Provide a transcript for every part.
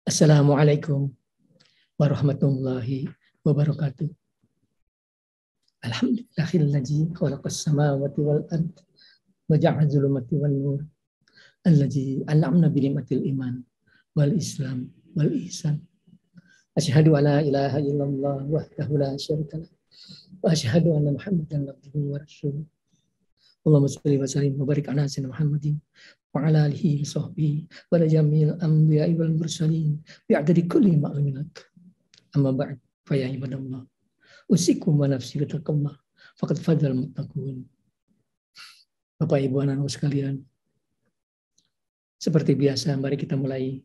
Assalamualaikum warahmatullahi wabarakatuh. Alhamdulillahilladzi khalaqas samawati wal ard wa ja'ala dzulumati wan nur alladzi an'amna bi ni'matil iman wal islam wal ihsan. Asyhadu alla ilaha illallah wahdahu la syarika lah wa asyhadu anna Muhammadan abduhu wa rasuluh. Allahumma shalli wa sallim wa barik ala sayyidina Muhammadin wa ala alihi wa sahbihi wa ala jami'il anbiya'i wal mursalin bi'adadi kulli ma'lumat. Amma ba'd fa ya ibadallah usikum wa nafsi bitaqwallah faqad fadal muttaqun. Bapak Ibu anak-anak sekalian, seperti biasa mari kita mulai.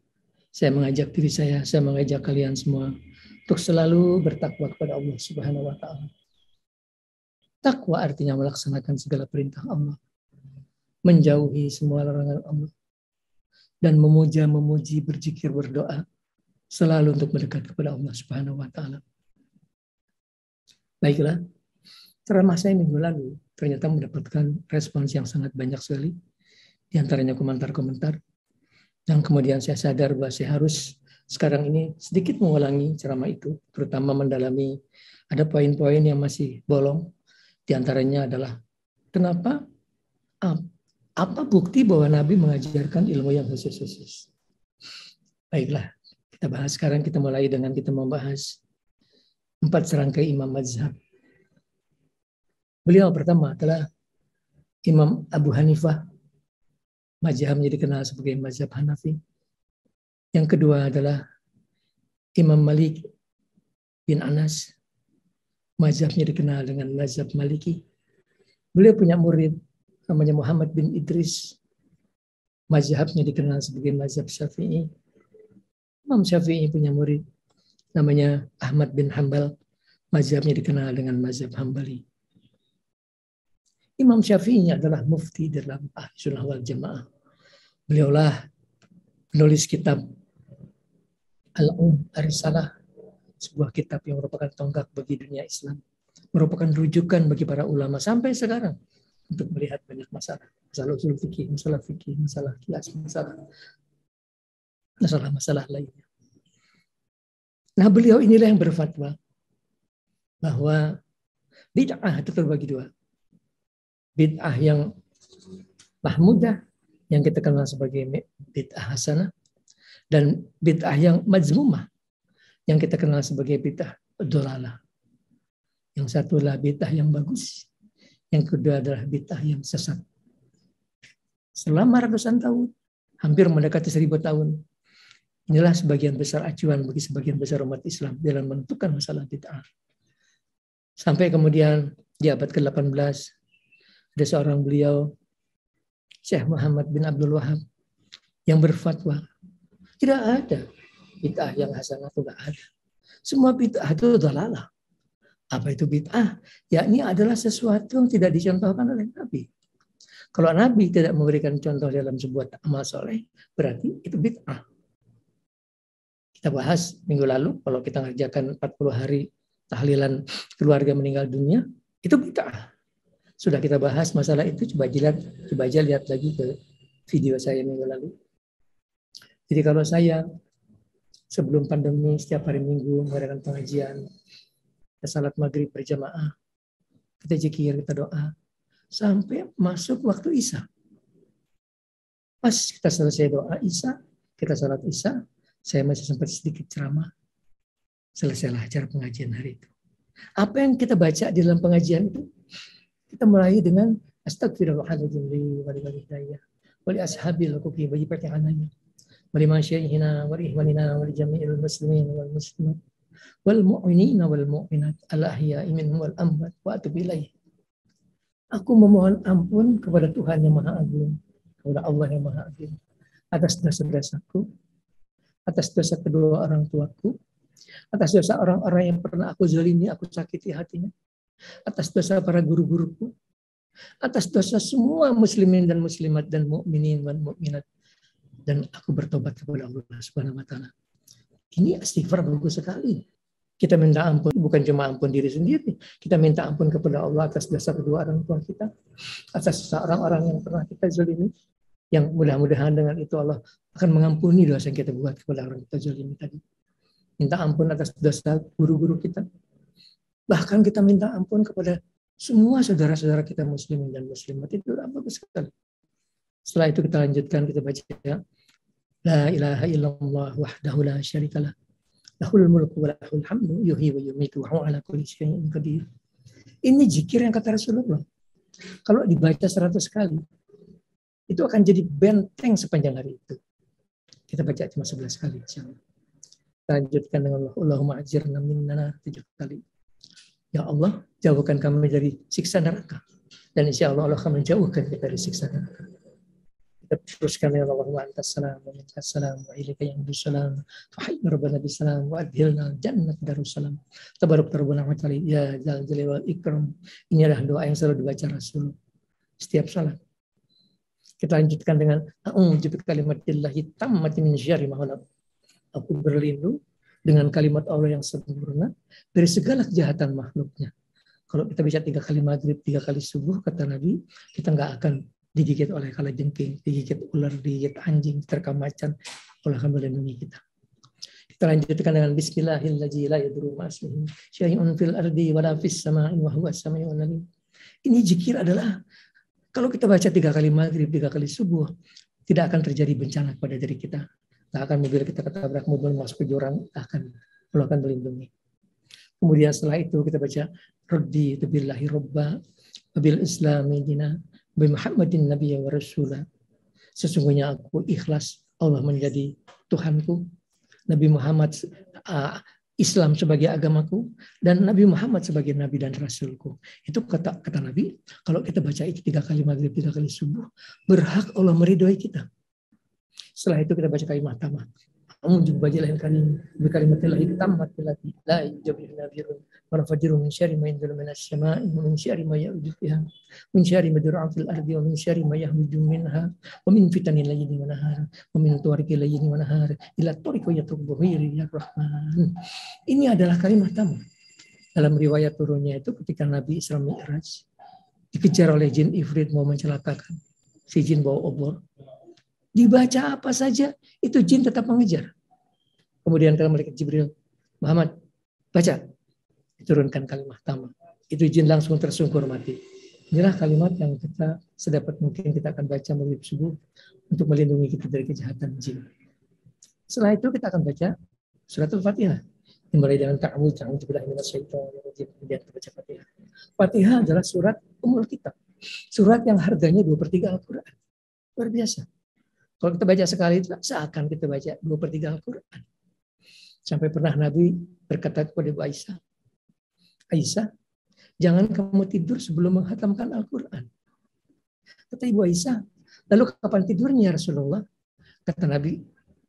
Saya mengajak diri saya mengajak kalian semua untuk selalu bertakwa kepada Allah Subhanahu wa taala. Takwa artinya melaksanakan segala perintah Allah, menjauhi semua larangan Allah, dan memuji, berzikir, berdoa selalu untuk mendekat kepada Allah Subhanahu wa taala. Baiklah, ceramah saya minggu lalu ternyata mendapatkan respons yang sangat banyak sekali, di antaranya komentar-komentar. Dan kemudian saya sadar bahwa saya harus sekarang ini sedikit mengulangi ceramah itu, terutama mendalami ada poin-poin yang masih bolong. Di antaranya adalah kenapa, apa bukti bahwa Nabi mengajarkan ilmu yang khusus-khusus. Baiklah, kita bahas sekarang. Kita mulai dengan kita membahas 4 serangkai imam mazhab. Beliau pertama adalah Imam Abu Hanifah, mazhabnya dikenal sebagai mazhab Hanafi. Yang kedua adalah Imam Malik bin Anas, mazhabnya dikenal dengan mazhab Maliki. Beliau punya murid namanya Muhammad bin Idris, mazhabnya dikenal sebagai mazhab Syafi'i. Imam Syafi'i punya murid namanya Ahmad bin Hambal, mazhabnya dikenal dengan mazhab Hambali. Imam Syafi'i adalah mufti dalam Ahli Sunnah wal Jamaah. Beliaulah penulis kitab Ar-Risalah, sebuah kitab yang merupakan tonggak bagi dunia Islam, merupakan rujukan bagi para ulama sampai sekarang untuk melihat banyak masalah usul fikih, masalah qiyas, masalah lainnya. Nah, beliau inilah yang berfatwa bahwa bid'ah itu terbagi dua. Bid'ah yang mahmudah, yang kita kenal sebagai bid'ah hasanah, dan bid'ah yang mazmumah, yang kita kenal sebagai bid'ah dhalalah. Yang satu adalah bid'ah yang bagus, yang kedua adalah bid'ah yang sesat. Selama ratusan tahun, hampir mendekati 1000 tahun, inilah sebagian besar acuan bagi sebagian besar umat Islam dalam menentukan masalah bid'ah. Sampai kemudian di abad ke-18, ada seorang beliau, Syekh Muhammad bin Abdul Wahab, yang berfatwa, tidak ada bid'ah yang hasanah, tidak ada. Semua bid'ah itu dhalalah. Apa itu bid'ah? Yakni adalah sesuatu yang tidak dicontohkan oleh Nabi. Kalau Nabi tidak memberikan contoh dalam sebuah amal soleh, berarti itu bid'ah. Kita bahas minggu lalu, kalau kita ngerjakan 40 hari tahlilan keluarga meninggal dunia, itu bid'ah. Sudah kita bahas masalah itu, coba aja lihat lagi ke video saya minggu lalu. Jadi kalau saya sebelum pandemi setiap hari Minggu mengadakan pengajian, kita salat maghrib berjamaah, kita zikir, kita doa, sampai masuk waktu Isya. Pas kita selesai doa Isya, kita salat Isya, saya masih sempat sedikit ceramah. Selesailah acara pengajian hari itu. Apa yang kita baca di dalam pengajian itu? Kita mulai dengan astagfirullahaladzim li walidayya wali ashabil huquqi bagi pertanyaannya. Wali masyaihina wali ihwanina wali jami'il muslimin wal muslimat wal mu'minina wal mu'minat al ahya'i minhum wal amwat wa atubu ilaih. Aku memohon ampun kepada Tuhan yang Maha Agung, kepada Allah yang Maha Agung, atas dosa-dosaku, atas dosa kedua orang tuaku, atas dosa orang-orang yang pernah aku zalimi, aku sakiti hatinya, atas dosa para guru-guruku, atas dosa semua muslimin dan muslimat dan mukminin dan mukminat, dan aku bertobat kepada Allah Subhanahu wa taala. Ini istighfar bagus sekali. Kita minta ampun, bukan cuma ampun diri sendiri, kita minta ampun kepada Allah atas dosa kedua orang tua kita, atas dosa orang-orang yang pernah kita zalimi, Yang mudah-mudahan dengan itu Allah akan mengampuni dosa yang kita buat kepada orang kita zalimi tadi. Minta ampun atas dosa guru-guru kita. Bahkan kita minta ampun kepada semua saudara-saudara kita muslimin dan muslimat. Itu bagus sekali. Setelah itu kita lanjutkan, kita baca La ilaha illallah wahdahu la syarikalah. Lahul mulku wa lahul hamdu yuhyi wa yumiitu wa huwa ala kulli syai'in qadir. Ini zikir yang kata Rasulullah. Kalau dibaca 100 kali, itu akan jadi benteng sepanjang hari itu. Kita baca cuma 11 kali. Insyaallah. Kita lanjutkan dengan Allahumma ajirna minna 7 kali. Ya Allah, jauhkan kami dari siksa neraka. Dan insya Allah Allah akan menjauhkan kita dari siksa neraka. Kita teruskan dengan Allahumma antas salam wa minkas salam wa ilaika ya'udus salam fa hayya rabbana bis salam wa adhilna jannat darussalam. Tabaraka rabbuna wa ta'ala ya zal jalali wal ikram. Ini adalah doa yang selalu dibaca Rasul setiap salat. Kita lanjutkan dengan a'udzu bi kalimatillahi tammati min syarri ma khalaq. Aku berlindung dengan kalimat Allah yang sempurna dari segala kejahatan makhluknya. Kalau kita baca 3 kali maghrib, 3 kali subuh, kata Nabi, kita nggak akan digigit oleh kalajengking, digigit ular, digigit anjing, diterkam macan. Allah akan melindungi kita. Kita lanjutkan dengan Bismillahirrahmanirrahim. La yadurru ma'asmihi syai'un fil ardi wa la fis sama'i wa huwas sami'ul alim. Ini zikir adalah kalau kita baca 3 kali maghrib, 3 kali subuh, tidak akan terjadi bencana pada diri kita. Tak akan mobil kita ketabrak mobil masuk ke jurang, Allah akan melindungi. Kemudian setelah itu kita baca Raddi billahi robba bil islami dina bi Muhammadin nabiyya wa rasulah. Sesungguhnya aku ikhlas Allah menjadi Tuhanku, Nabi Muhammad Islam sebagai agamaku, dan Nabi Muhammad sebagai nabi dan rasulku. Itu kata Nabi, kalau kita baca itu 3 kali maghrib, 3 kali subuh, berhak Allah meridhoi kita. Setelah itu kita baca kalimat tamat. A'udzu billahi kalimatillahi tammati allati la yujabiru nabiyun wa nafajiru min syarri ma yanzilu minas sama'i wa min syarri ma ya'ruju fiha min syarri ma yadurru fil ardi wa min syarri ma yahmuju minha wa min fitanil layli wan nahar wa min tuwarikil layli wan nahar ila tariqi yatrubu ya rahman. Ini adalah kalimat tamat. Dalam riwayat turunnya itu ketika Nabi Isra Mi'raj dikejar oleh jin ifrit mau mencelakakan. Si jin bawa obor. Dibaca apa saja, itu jin tetap mengejar. Kemudian kalau malaikat Jibril, Muhammad, baca. Diturunkan kalimat tamat. Itu jin langsung tersungkur mati. Inilah kalimat yang kita sedapat mungkin kita akan baca maghrib subuh untuk melindungi kita dari kejahatan jin. Setelah itu kita akan baca surat Al-Fatihah. Dimulai dengan ta'awudz billahi minasyaitonir rajim. Kemudian kita baca Fatihah. Fatihah adalah surat umul kitab. Surat yang harganya 2/3 Al-Quran. Luar biasa. Kalau kita baca sekali itu seakan kita baca 2/3 Al-Quran. Sampai pernah Nabi berkata kepada Ibu Aisyah, Aisyah, jangan kamu tidur sebelum menghatamkan Al-Quran. Kata Ibu Aisyah, lalu kapan tidurnya Rasulullah? Kata Nabi,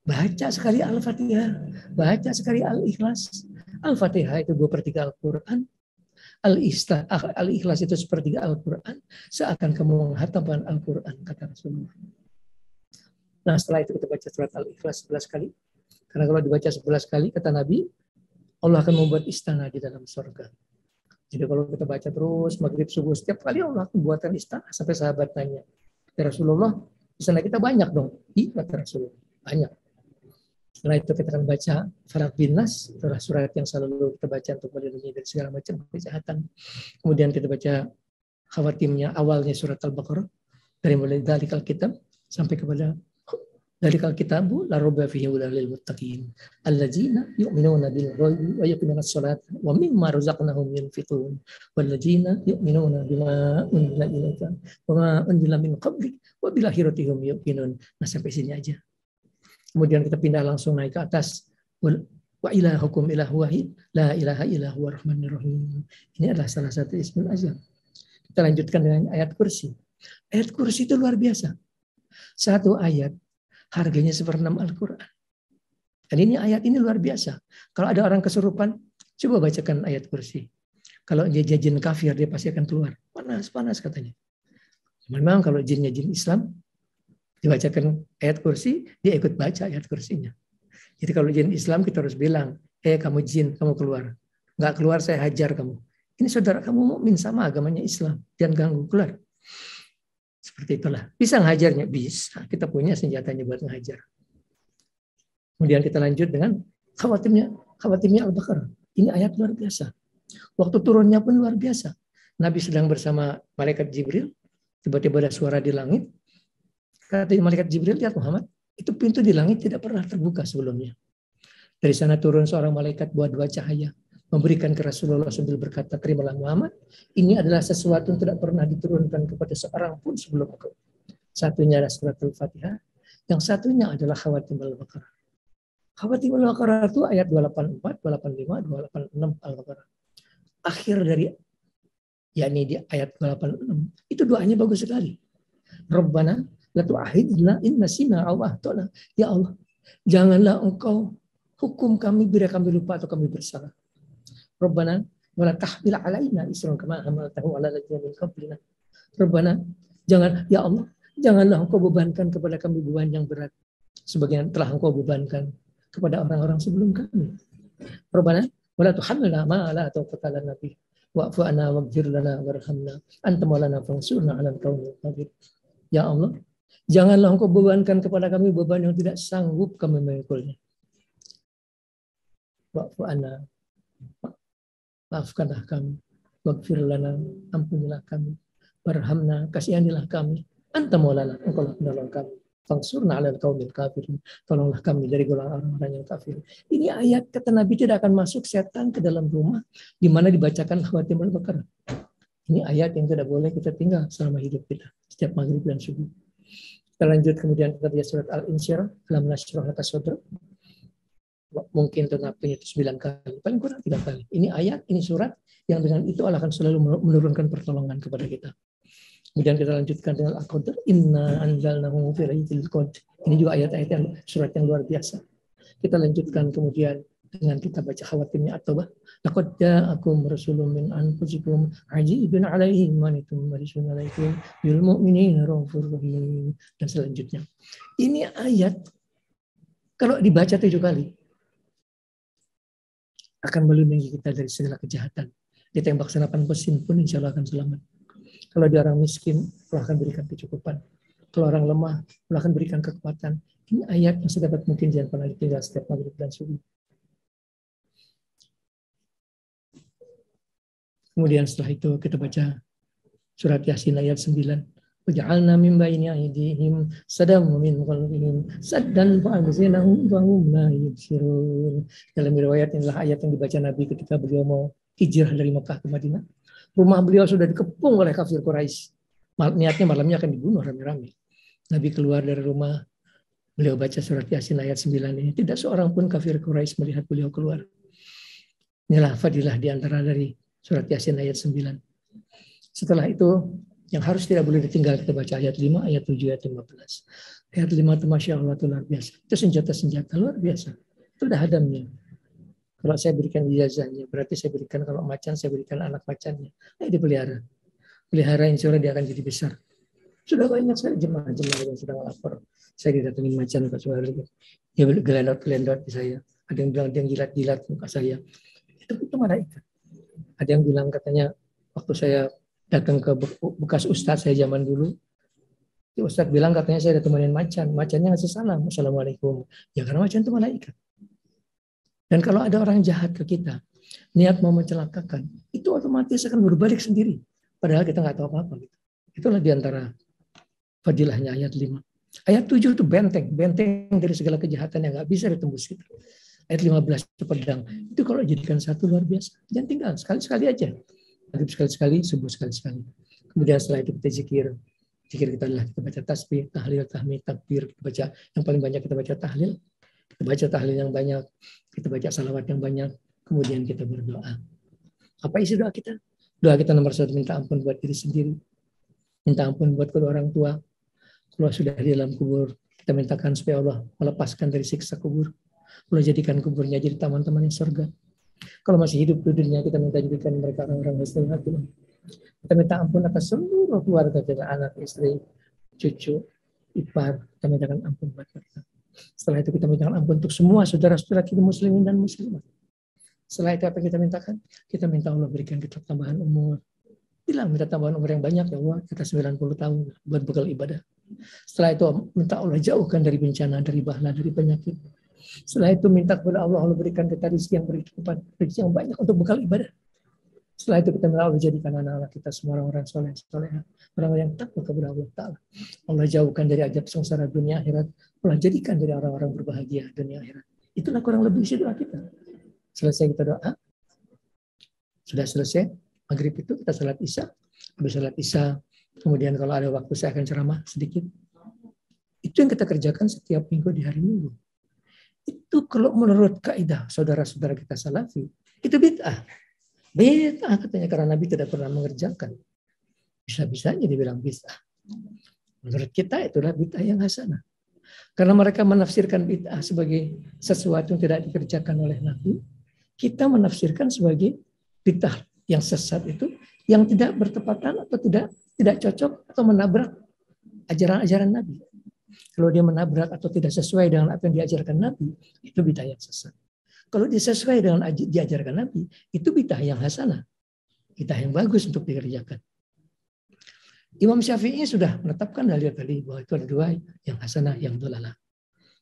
baca sekali Al-Fatihah, baca sekali Al-Ikhlas. Al-Fatihah itu 2/3 Al-Quran. Al-Ikhlas itu 1/3 Al-Quran. Seakan kamu menghatamkan Al-Quran, kata Rasulullah. Nah setelah itu kita baca surat Al-Ikhlas 11 kali. Karena kalau dibaca 11 kali, kata Nabi, Allah akan membuat istana di dalam surga. Jadi kalau kita baca terus, maghrib subuh, setiap kali Allah akan buatkan istana. Sampai sahabat tanya, ya Rasulullah, istana kita banyak dong. Iya, kata Rasulullah, banyak. Setelah itu kita akan baca Falaq bin Nas, itulah surat yang selalu kita baca untuk melindungi dari segala macam kejahatan. Kemudian kita baca khawatimnya, awalnya surat Al-Baqarah, dari mulai dalikal kitab sampai kepada dalikal kitabu la raiba fihi hudal lil muttaqin alladzina yu'minuna bil ghaibi wa yuqimuna ash-sholata wa mimma razaqnahum yunfiqun walladzina yu'minuna bima unzila ilaika wa ma unzila min qablik wa bil akhirati hum yuqinun. Nah sampai sini aja. Kemudian kita pindah langsung naik ke atas. Wa ilahukum ilahu wahid la ilaha illa huwa rahmanir rahim. Ini adalah salah satu ismul azam. Kita lanjutkan dengan ayat kursi. Ayat kursi itu luar biasa. Satu ayat harganya 1/6 Al-Quran. Dan ini ayat ini luar biasa. Kalau ada orang kesurupan, coba bacakan ayat kursi. Kalau dia jin kafir, dia pasti akan keluar. Panas katanya. Memang kalau jinnya jin Islam, dibacakan ayat kursi, dia ikut baca ayat kursinya. Jadi kalau jin Islam kita harus bilang, kamu jin, kamu keluar. Nggak keluar saya hajar kamu. Ini saudara kamu mukmin sama agamanya Islam. Jangan ganggu, keluar. Seperti itulah. Bisa ngajarnya? Bisa. Kita punya senjatanya buat ngajar. Kemudian kita lanjut dengan khawatimnya Al-Baqarah. Ini ayat luar biasa. Waktu turunnya pun luar biasa. Nabi sedang bersama malaikat Jibril. Tiba-tiba ada suara di langit. Kata malaikat Jibril, lihat Muhammad, itu pintu di langit tidak pernah terbuka sebelumnya. Dari sana turun seorang malaikat bawa 2 cahaya. Memberikan ke Rasulullah sambil berkata, terimalah Muhammad. Ini adalah sesuatu yang tidak pernah diturunkan kepada seorang pun sebelum engkau. Satunya adalah surat Al-Fatihah. Yang satunya adalah khawatim Al-Baqarah. Khawatim Al-Baqarah itu ayat 284, 285, 286 Al-Baqarah. Akhir dari yakni di ayat 286 itu doanya bagus sekali. Rabbana la tu'akhidna in nasina aw akhtana. Ya Allah, janganlah engkau hukum kami bila kami lupa atau kami bersalah. Rabbana wa la tahmil 'alaina isran kama hamaltahu 'ala alladziina min qablina. Rabbana, ya Allah, janganlah engkau bebankan kepada kami beban yang berat sebagaimana telah engkau bebankan kepada orang-orang sebelum kami. Rabbana wa la tuhammilna ma la taqata lana bih wa'fu 'anna waghfir lana warhamna anta maulana fansurna 'alal qaumil kafirin. Ya Allah, janganlah engkau bebankan kepada kami beban yang tidak sanggup kami memikulnya. Wa'fu 'anna, maafkanlah kami. Waghfir lana, ampunilah kami. Warhamna, kasihanilah kami. Anta maulana, engkau lah penolong kami. Fansurna 'alal qaumil kafirin. Tolonglah kami dari golongan orang-orang yang kafir. Ini ayat kata Nabi tidak akan masuk setan ke dalam rumah di mana dibacakan khawatim Al-Baqarah. Ini ayat yang tidak boleh kita tinggal selama hidup kita setiap maghrib dan subuh. Kita lanjut kemudian kita lihat surat Al-Insyirah, Alam nashrah laka sadrak. Mungkin ternapinya itu 9 kali, paling kurang 3 kali. Ini ayat, ini surat yang dengan itu Allah akan selalu menurunkan pertolongan kepada kita. Kemudian kita lanjutkan dengan Al-Qadr, inna anzalnahu fi lailatul qadr. Ini juga ayat-ayat yang surat yang luar biasa. Kita lanjutkan kemudian dengan kita baca khawatimnya At-Taubah. Laqad ja'akum rasulun min anfusikum azizun 'alaihi ma antum harisun 'alaikum bil mu'minina raufur rahim. Dan selanjutnya. Ini ayat kalau dibaca 7 kali akan melindungi kita dari segala kejahatan. Ditembak senapan mesin pun insya Allah akan selamat. Kalau dia orang miskin, Allah akan berikan kecukupan. Kalau orang lemah, Allah akan berikan kekuatan. Ini ayat yang sedapat mungkin jangan pernah ditinggal setiap maghrib dan subuh. Kemudian setelah itu kita baca surat Yasin ayat 9. Waja'alna min baini aydihim sadam wa min khalfihim saddan fa'agzaynahum wa hum la yubsirun. Dalam riwayat inilah ayat yang dibaca Nabi ketika beliau mau hijrah dari Mekah ke Madinah. Rumah beliau sudah dikepung oleh kafir Quraisy. Niatnya malamnya akan dibunuh rame-rame. Nabi keluar dari rumah, beliau baca surat Yasin ayat 9 ini. Tidak seorang pun kafir Quraisy melihat beliau keluar. Inilah fadilah di antara dari surat Yasin ayat 9. Setelah itu, yang harus tidak boleh ditinggal kita baca ayat 5, ayat 7, ayat 15. Ayat 5 itu Masya Allah itu luar biasa. Itu senjata-senjata luar biasa. Itu udah hadamnya. Kalau saya berikan ijazahnya, berarti saya berikan kalau macan, saya berikan anak macannya. Nah, dipelihara. Pelihara insya Allah dia akan jadi besar. Sudah banyak sekali jemaah-jemaah yang sudah lapor. Saya didatengin macan ke suara dia gelendot di saya. Ada yang bilang dia jilat-jilat muka saya. Itu malaikat. Ada yang bilang katanya waktu saya datang ke bekas ustadz saya zaman dulu, ustadz bilang katanya saya ada temenin macan. Macannya ngasih salam, assalamualaikum. Ya karena macan itu malaikat. Dan kalau ada orang jahat ke kita, niat mau mencelakakan, itu otomatis akan berbalik sendiri. Padahal kita nggak tahu apa-apa. Gitu. Itulah diantara fadilahnya ayat 5. Ayat 7 itu benteng dari segala kejahatan yang nggak bisa ditembus. Gitu. Ayat 15 itu pedang. Itu kalau jadikan satu luar biasa. Jangan tinggal, sekali-sekali aja. Maghrib sekali-sekali, subuh sekali-sekali. Kemudian setelah itu kita zikir. Zikir kita adalah kita baca tasbih, tahlil, tahmid, takbir. Kita baca yang paling banyak kita baca tahlil. Kita baca tahlil yang banyak, kita baca salawat yang banyak, kemudian kita berdoa. Apa isi doa kita? Doa kita nomor 1, minta ampun buat diri sendiri. Minta ampun buat kedua orang tua. Kalau sudah di dalam kubur, kita mintakan supaya Allah melepaskan dari siksa kubur. Allah jadikan kuburnya jadi taman-taman yang surga. Kalau masih hidup di dunia, kita minta jadikan mereka orang-orang husnul khatimah. Kita minta ampun atas seluruh keluarga kita, anak, istri, cucu, ipar. Kita mintakan ampun buat mereka. Setelah itu kita minta ampun untuk semua saudara-saudara kita muslimin dan muslimat. Setelah itu apa yang kita mintakan? Kita minta Allah berikan kita tambahan umur, Bilang minta tambahan umur yang banyak ya Allah, kita 90 tahun buat bekal ibadah. Setelah itu minta Allah jauhkan dari bencana, dari bahaya, dari penyakit. Setelah itu minta kepada Allah, Allah berikan kita rezeki yang berlimpah, rezeki yang banyak untuk bekal ibadah. Setelah itu kita minta Allah jadikan anak-anak kita semua orang-orang soleh, orang yang takwa kepada Allah Ta'ala. Allah jauhkan dari azab sengsara dunia akhirat. Allah jadikan dari orang-orang berbahagia dunia akhirat. Itulah kurang lebih isi doa kita. Selesai kita doa, sudah selesai maghrib itu kita salat isya. Habis salat isya, kemudian kalau ada waktu saya akan ceramah sedikit. Itu yang kita kerjakan setiap minggu di hari Minggu. Itu kalau menurut kaidah saudara-saudara kita salafi, itu bid'ah. Bid'ah katanya karena Nabi tidak pernah mengerjakan. Bisa-bisanya dibilang bid'ah. Menurut kita itulah bid'ah yang hasanah. Karena mereka menafsirkan bid'ah sebagai sesuatu yang tidak dikerjakan oleh Nabi, kita menafsirkan sebagai bid'ah yang sesat itu, yang tidak bertepatan atau tidak cocok atau menabrak ajaran-ajaran Nabi. Kalau dia menabrak atau tidak sesuai dengan apa yang diajarkan Nabi, itu bid'ah yang sesat. Kalau dia sesuai dengan diajarkan Nabi, itu bid'ah yang hasanah. Bid'ah yang bagus untuk dikerjakan. Imam Syafi'i sudah menetapkan dalil tadi bahwa itu ada dua, yang hasanah, yang dolalah.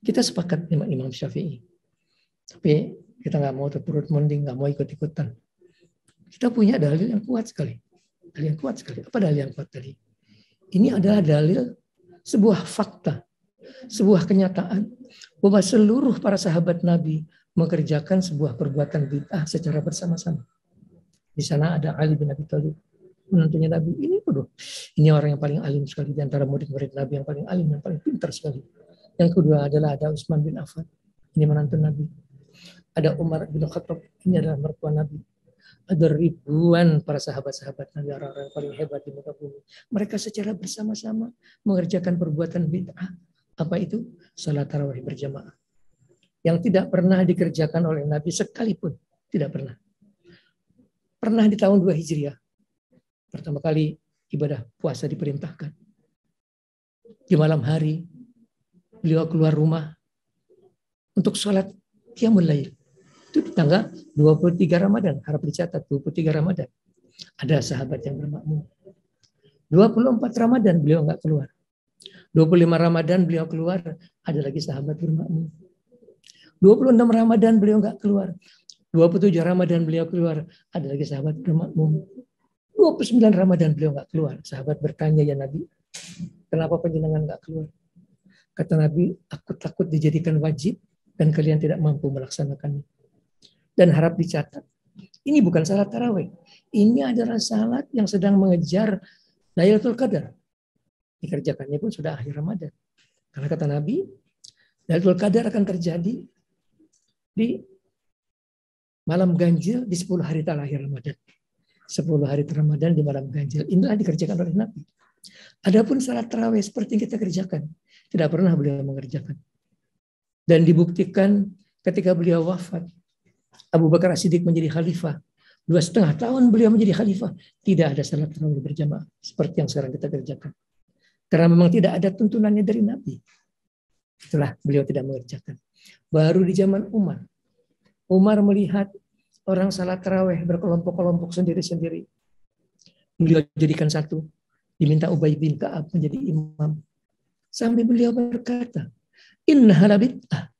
Kita sepakat dengan Imam Syafi'i. Tapi kita nggak mau terturut mending, nggak mau ikut-ikutan. Kita punya dalil yang kuat sekali. Dalil yang kuat sekali. Apa dalil yang kuat tadi? Ini adalah dalil sebuah fakta, sebuah kenyataan bahwa seluruh para sahabat Nabi mengerjakan sebuah perbuatan bid'ah secara bersama-sama. Di sana ada Ali bin Abi Thalib, menantunya Nabi. Ini orang yang paling alim sekali di antara murid-murid Nabi, yang paling alim, yang paling pintar sekali. Yang kedua adalah ada Utsman bin Affan, ini menantu Nabi. Ada Umar bin Khattab, ini adalah mertua Nabi. Ada ribuan para sahabat-sahabat Nabi, orang-orang yang paling hebat di muka bumi. Mereka secara bersama-sama mengerjakan perbuatan bid'ah. Apa itu? Salat tarawih berjamaah. Yang tidak pernah dikerjakan oleh Nabi sekalipun. Tidak pernah. Pernah di tahun 2 Hijriah. Pertama kali ibadah puasa diperintahkan. Di malam hari, beliau keluar rumah untuk sholat qiyamul lail. Itu di tanggal 23 Ramadan. Harap dicatat, 23 Ramadan. Ada sahabat yang bermakmum. 24 Ramadan beliau nggak keluar. 25 Ramadan beliau keluar, ada lagi sahabat bermakmum. 26 Ramadan beliau nggak keluar. 27 Ramadan beliau keluar, ada lagi sahabat bermakmum. 29 Ramadan beliau nggak keluar. Sahabat bertanya, ya Nabi, kenapa panjenengan nggak keluar? Kata Nabi, aku takut dijadikan wajib dan kalian tidak mampu melaksanakannya. Dan harap dicatat, ini bukan salat tarawih. Ini adalah salat yang sedang mengejar Lailatul Qadar. Dikerjakannya pun sudah akhir Ramadan. Karena kata Nabi, Lailatul Qadar akan terjadi di malam ganjil di 10 hari terakhir Ramadan. 10 hari Ramadan di malam ganjil. Inilah dikerjakan oleh Nabi. Adapun salat tarawih seperti yang kita kerjakan, tidak pernah beliau mengerjakan. Dan dibuktikan ketika beliau wafat, Abu Bakar As-Siddiq menjadi khalifah. 2,5 tahun beliau menjadi khalifah. Tidak ada salat tarawih berjamaah seperti yang sekarang kita kerjakan. Karena memang tidak ada tuntunannya dari Nabi. Itulah beliau tidak mengerjakan. Baru di zaman Umar. Umar melihat orang salat tarawih berkelompok-kelompok sendiri-sendiri. Beliau jadikan satu. Diminta Ubay bin Ka'ab menjadi imam. Sampai beliau berkata, innaha bid'ah.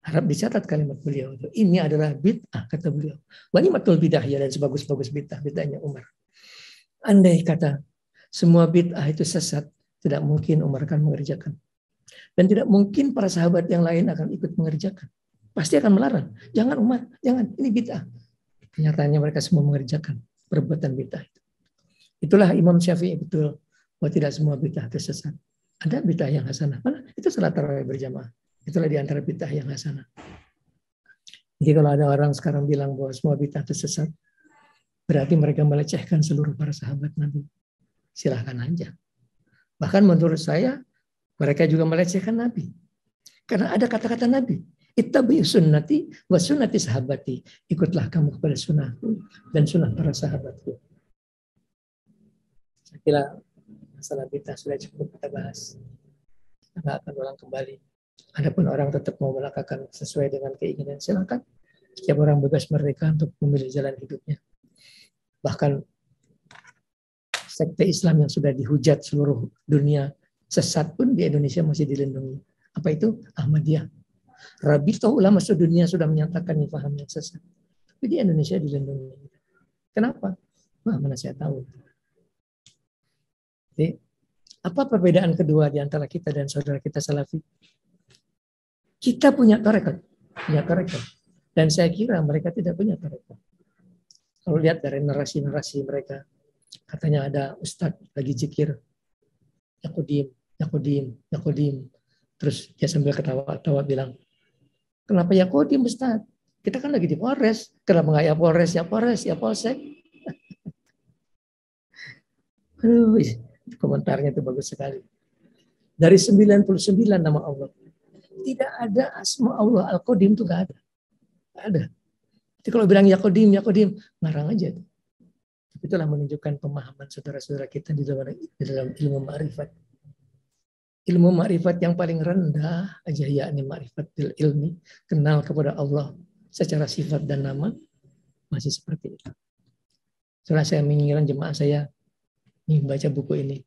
Harap dicatat kalimat beliau itu. Ini adalah bid'ah, kata beliau. Wanimatul bid'ah ya, dan sebagus-bagus bid'ah, bid'ahnya Umar. Andai kata semua bid'ah itu sesat, tidak mungkin Umar akan mengerjakan. Dan tidak mungkin para sahabat yang lain akan ikut mengerjakan. Pasti akan melarang. Jangan Umar, jangan, ini bid'ah. Kenyataannya mereka semua mengerjakan perbuatan bid'ah itu. Itulah Imam Syafi'i betul, bahwa tidak semua bid'ah itu sesat. Ada bid'ah yang hasanah. Mana? Itu salat tarawih berjamaah. Itulah di antara bid'ah yang hasanah. Jadi kalau ada orang sekarang bilang bahwa semua bid'ah itu sesat, berarti mereka melecehkan seluruh para sahabat Nabi. Silahkan aja. Bahkan menurut saya, mereka juga melecehkan Nabi. Karena ada kata-kata Nabi. Ittabi'u sunnati wa sunnati sahabati. Ikutlah kamu kepada sunnahku dan sunnah para sahabatku. Saya kira masalah bid'ah sudah cukup kita bahas. Kita nggak akan ulang kembali. Adapun orang tetap mau melakukan sesuai dengan keinginan, silakan. Setiap orang bebas merdeka untuk memilih jalan hidupnya. Bahkan sekte Islam yang sudah dihujat seluruh dunia, sesat pun di Indonesia masih dilindungi. Apa itu? Ahmadiyah. Rabitah ulama sedunia sudah menyatakan ini paham yang sesat. Tapi di Indonesia dilindungi. Kenapa? Wah, mana saya tahu. Jadi, apa perbedaan kedua di antara kita dan saudara kita Salafi? Kita punya tarekat. Dan saya kira mereka tidak punya tarekat. Kalau lihat dari narasi-narasi mereka, katanya ada ustadz lagi zikir, Yakudim. Terus dia sambil ketawa-tawa bilang, kenapa Yakudim ustadz? Kita kan lagi di Polres. Kenapa nggak ya Polsek? Aduh, komentarnya itu bagus sekali. Dari 99 nama Allah, tidak ada asma Allah Al-Qadim itu nggak ada. Nggak ada. Jadi kalau bilang Yakudim, ngarang aja. Itulah menunjukkan pemahaman saudara-saudara kita di dalam ilmu ma'rifat. Ilmu ma'rifat yang paling rendah aja, yakni ma'rifat ilmi, kenal kepada Allah secara sifat dan nama, masih seperti itu. Setelah saya menginginkan jemaah saya nih baca buku ini.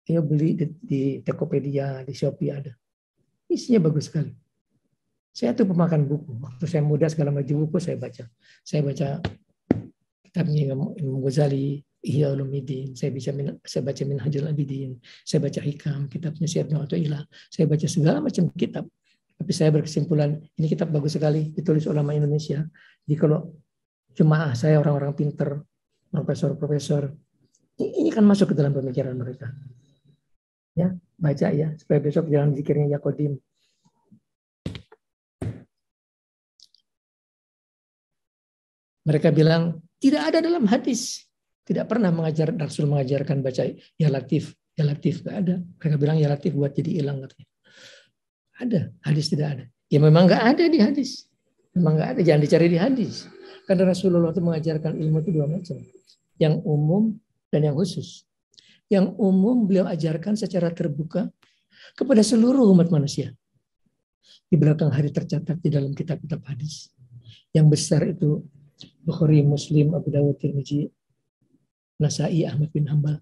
Dia beli di Tokopedia, di Shopee ada. Isinya bagus sekali. Saya tuh pemakan buku. Waktu saya muda segala macam buku saya baca. Saya baca kitabnya Imam Ghazali, Ihya Ulumuddin, saya baca Minhajul Abidin, saya baca Hikam, kitabnya Syekh Ibnu Athaillah, saya baca segala macam kitab. Tapi saya berkesimpulan, ini kitab bagus sekali, ditulis ulama Indonesia. Jadi kalau jemaah saya orang-orang pinter, profesor-profesor, ini kan masuk ke dalam pemikiran mereka. Ya, baca ya, supaya besok jangan zikirnya Yakodim. Mereka bilang, tidak ada dalam hadis. Tidak pernah Rasul mengajarkan baca ya Latif, gak ada. Mereka bilang ya Latif buat jadi hilang katanya. Ada, hadis tidak ada. Ya memang gak ada di hadis. Memang gak ada, jangan dicari di hadis. Karena Rasulullah itu mengajarkan ilmu itu dua macam. Yang umum dan yang khusus. Yang umum beliau ajarkan secara terbuka kepada seluruh umat manusia. Di belakang hari tercatat di dalam kitab-kitab hadis. Yang besar itu Bukhari, Muslim, Abu Dawud, Tirmidzi, Nasai, Ahmad bin Hanbal.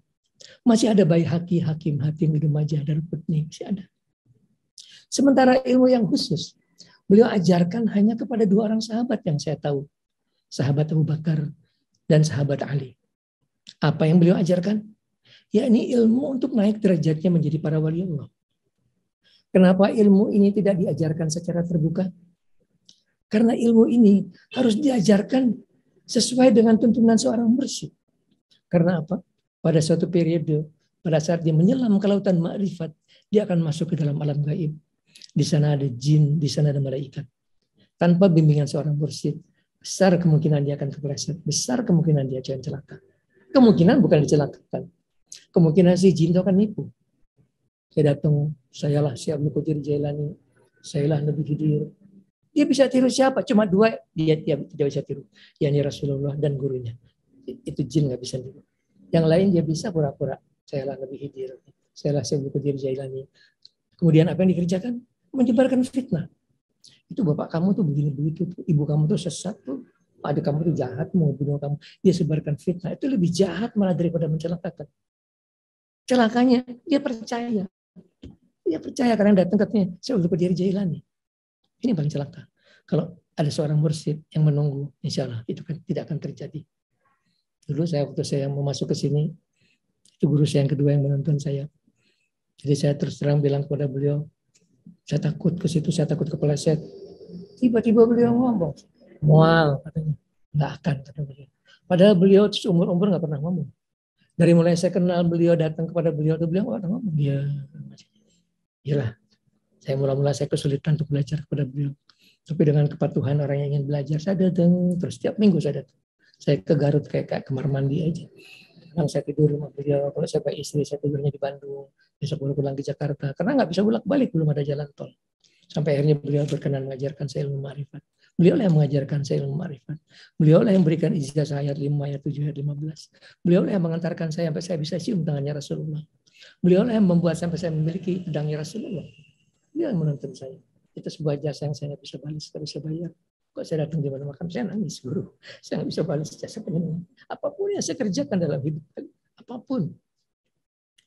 Masih ada Baihaqi, Hakim, Ibnu Majah, Darqutni, masih ada. Sementara ilmu yang khusus, beliau ajarkan hanya kepada dua orang sahabat yang saya tahu. Sahabat Abu Bakar dan sahabat Ali. Apa yang beliau ajarkan? Yakni ilmu untuk naik derajatnya menjadi para wali Allah. Kenapa ilmu ini tidak diajarkan secara terbuka? Karena ilmu ini harus diajarkan sesuai dengan tuntunan seorang mursyid. Karena apa? Pada suatu periode, pada saat dia menyelam ke lautan ma'rifat, dia akan masuk ke dalam alam gaib. Di sana ada jin, di sana ada malaikat. Tanpa bimbingan seorang mursyid, besar kemungkinan dia akan kepleset, besar kemungkinan dia akan celaka. Kemungkinan bukan dicelakakan. Kemungkinan si jin itu akan nipu. Saya datang, sayalah Syekh Abdul Qadir Jailani, sayalah Nabi Khidir. Dia bisa tiru siapa? Cuma dua dia tidak bisa tiru. Yakni Rasulullah dan gurunya. Itu jin nggak bisa tiru. Yang lain dia bisa pura-pura. Sayalah Nabi Khidir, sayalah Syekh Abdul Qadir Jailani. Kemudian apa yang dikerjakan? Menyebarkan fitnah. Itu bapak kamu tuh begini begitu, ibu kamu tuh sesat tuh, adik kamu tuh jahat mau bunuh kamu. Dia sebarkan fitnah. Itu lebih jahat malah daripada mencelakakan. Celakanya dia percaya. Dia percaya karena datang katanya Syekh Abdul Qadir Jailani. Ini paling celaka. Kalau ada seorang mursyid yang menunggu, insya Allah itu kan tidak akan terjadi. Dulu waktu saya mau masuk ke sini, itu guru saya yang kedua yang menuntun saya. Jadi saya terus terang bilang kepada beliau, saya takut ke situ, saya takut kepeleset. Tiba-tiba beliau ngomong, mual katanya, nggak akan kata beliau. Padahal beliau umur-umur nggak pernah ngomong. Dari mulai saya kenal beliau datang kepada beliau, itu beliau nggak pernah ngomong. Dia, iyalah. Saya mula-mula saya kesulitan untuk belajar kepada beliau. Tapi dengan kepatuhan orang yang ingin belajar, saya datang terus setiap minggu saya datang. Saya ke Garut kayak kamar mandi aja. Kadang saya tidur rumah beliau. Kalau saya pakai istri, saya tidurnya di Bandung. Besok baru pulang ke Jakarta. Karena nggak bisa bolak-balik, belum ada jalan tol. Sampai akhirnya beliau berkenan mengajarkan saya ilmu ma'rifat. Beliau lah yang mengajarkan saya ilmu ma'rifat. Beliau lah yang berikan ijazah ayat 5, ayat 7, ayat 15. Beliau lah yang mengantarkan saya sampai saya bisa cium tangannya Rasulullah. Beliau lah yang membuat sampai saya memiliki pedangnya Rasulullah. Dia yang menuntun saya. Itu sebuah jasa yang saya nggak bisa balas, nggak bisa bayar. Kok saya datang di mana makam, saya nangis guru. Saya nggak bisa balas jasa penjenengan. Apapun yang saya kerjakan dalam hidup, apapun.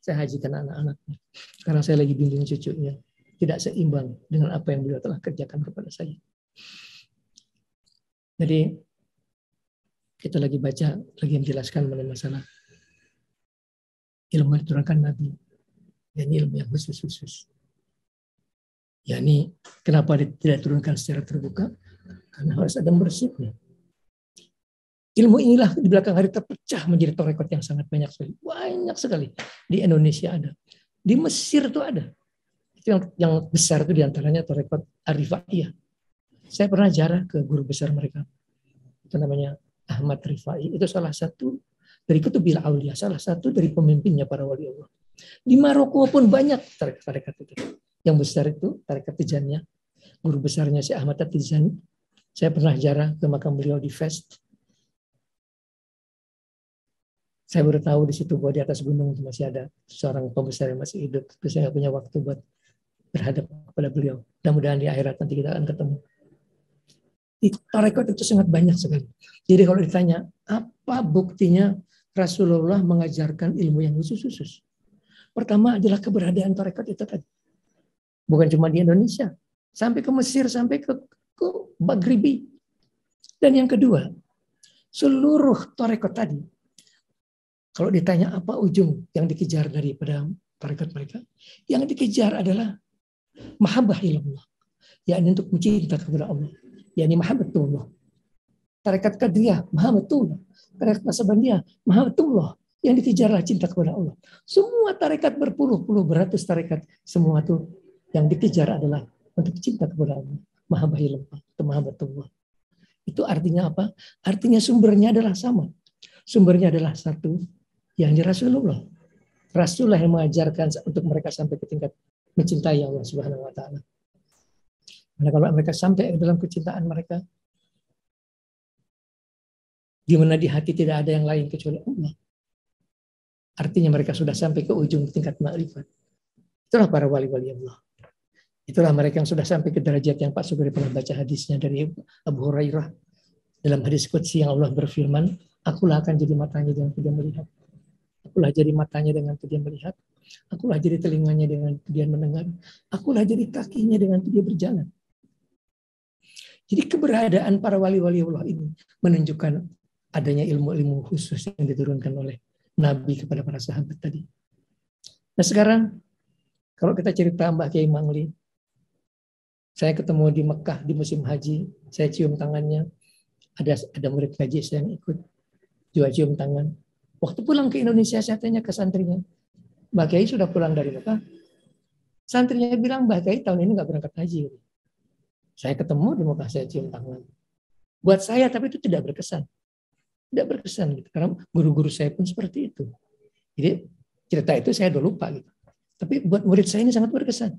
Saya hajikan anak-anaknya. Sekarang saya lagi bimbing cucunya. Tidak seimbang dengan apa yang beliau telah kerjakan kepada saya. Jadi kita lagi baca, lagi menjelaskan mengenai masalah ilmu yang diturunkan Nabi. Dan ilmu yang khusus-khusus. Yani kenapa tidak diturunkan secara terbuka? Karena harus ada meresipnya. Ilmu inilah di belakang hari terpecah menjadi tarekat yang sangat banyak sekali. Banyak sekali. Di Indonesia ada. Di Mesir itu ada. Itu yang besar itu diantaranya tarekat Ar-Rifaiyah. Saya pernah ziarah ke guru besar mereka. Itu namanya Ahmad Rifai. Itu salah satu dari Kutubil Aulia. Salah satu dari pemimpinnya para wali Allah. Di Maroko pun banyak tarekat itu. Yang besar itu tarekat Tijaniyah. Guru besarnya si Ahmad At-Tijani. Saya pernah ziarah ke makam beliau di Fes. Saya baru tahu di situ bahwa di atas gunung itu masih ada seorang pembesar yang masih hidup. Tapi saya nggak punya waktu buat berhadap kepada beliau. Mudah-mudahan di akhirat nanti kita akan ketemu. Tarekat itu sangat banyak sekali. Jadi kalau ditanya, apa buktinya Rasulullah mengajarkan ilmu yang khusus-khusus? Pertama adalah keberadaan tarekat itu tadi. Bukan cuma di Indonesia. Sampai ke Mesir, sampai ke Maghribi. Dan yang kedua, seluruh tarekat tadi, kalau ditanya apa ujung yang dikejar daripada tarekat mereka, yang dikejar adalah mahabbah ilallah, yakni untuk mencinta kepada Allah, yakni mahabbatullah. Tarekat Qadiriyah, mahabbatullah. Tarekat Nasabandiyah, mahabbatullah. Yang dikejarlah cinta kepada Allah. Semua tarekat berpuluh-puluh beratus tarekat, semua itu yang dikejar adalah untuk cinta kepada Allah. Mahabbah ilallah, itu mahabbatullah. Itu artinya apa? Artinya sumbernya adalah sama. Sumbernya adalah satu, yang di Rasulullah. Rasulullah yang mengajarkan untuk mereka sampai ke tingkat mencintai Allah Subhanahu wa taala. Karena kalau mereka sampai dalam kecintaan mereka, di mana di hati tidak ada yang lain kecuali Allah, artinya mereka sudah sampai ke ujung tingkat ma'rifat. Itulah para wali-wali Allah. Itulah mereka yang sudah sampai ke derajat yang Pak Sugiri pernah baca hadisnya dari Abu Hurairah. Dalam hadis qudsi yang Allah berfirman, akulah akan jadi matanya dengan tidak melihat. Akulah jadi matanya dengan dia melihat. Akulah jadi telinganya dengan dia mendengar. Akulah jadi kakinya dengan dia berjalan. Jadi keberadaan para wali-wali Allah ini menunjukkan adanya ilmu-ilmu khusus yang diturunkan oleh Nabi kepada para sahabat tadi. Nah sekarang, kalau kita cerita Mbah Kiai Mangli, saya ketemu di Mekah di musim haji, saya cium tangannya, ada murid ngaji saya yang ikut, juga cium tangan. Waktu pulang ke Indonesia, saya tanya ke santrinya, Mbah Kiai sudah pulang dari Mekah? Santrinya bilang, Mbah Kiai tahun ini nggak berangkat haji. Saya ketemu di Mekah, saya cium tangan. Buat saya, tapi itu tidak berkesan. Tidak berkesan, gitu. Karena guru-guru saya pun seperti itu. Jadi cerita itu saya udah lupa. Gitu. Tapi buat murid saya ini sangat berkesan.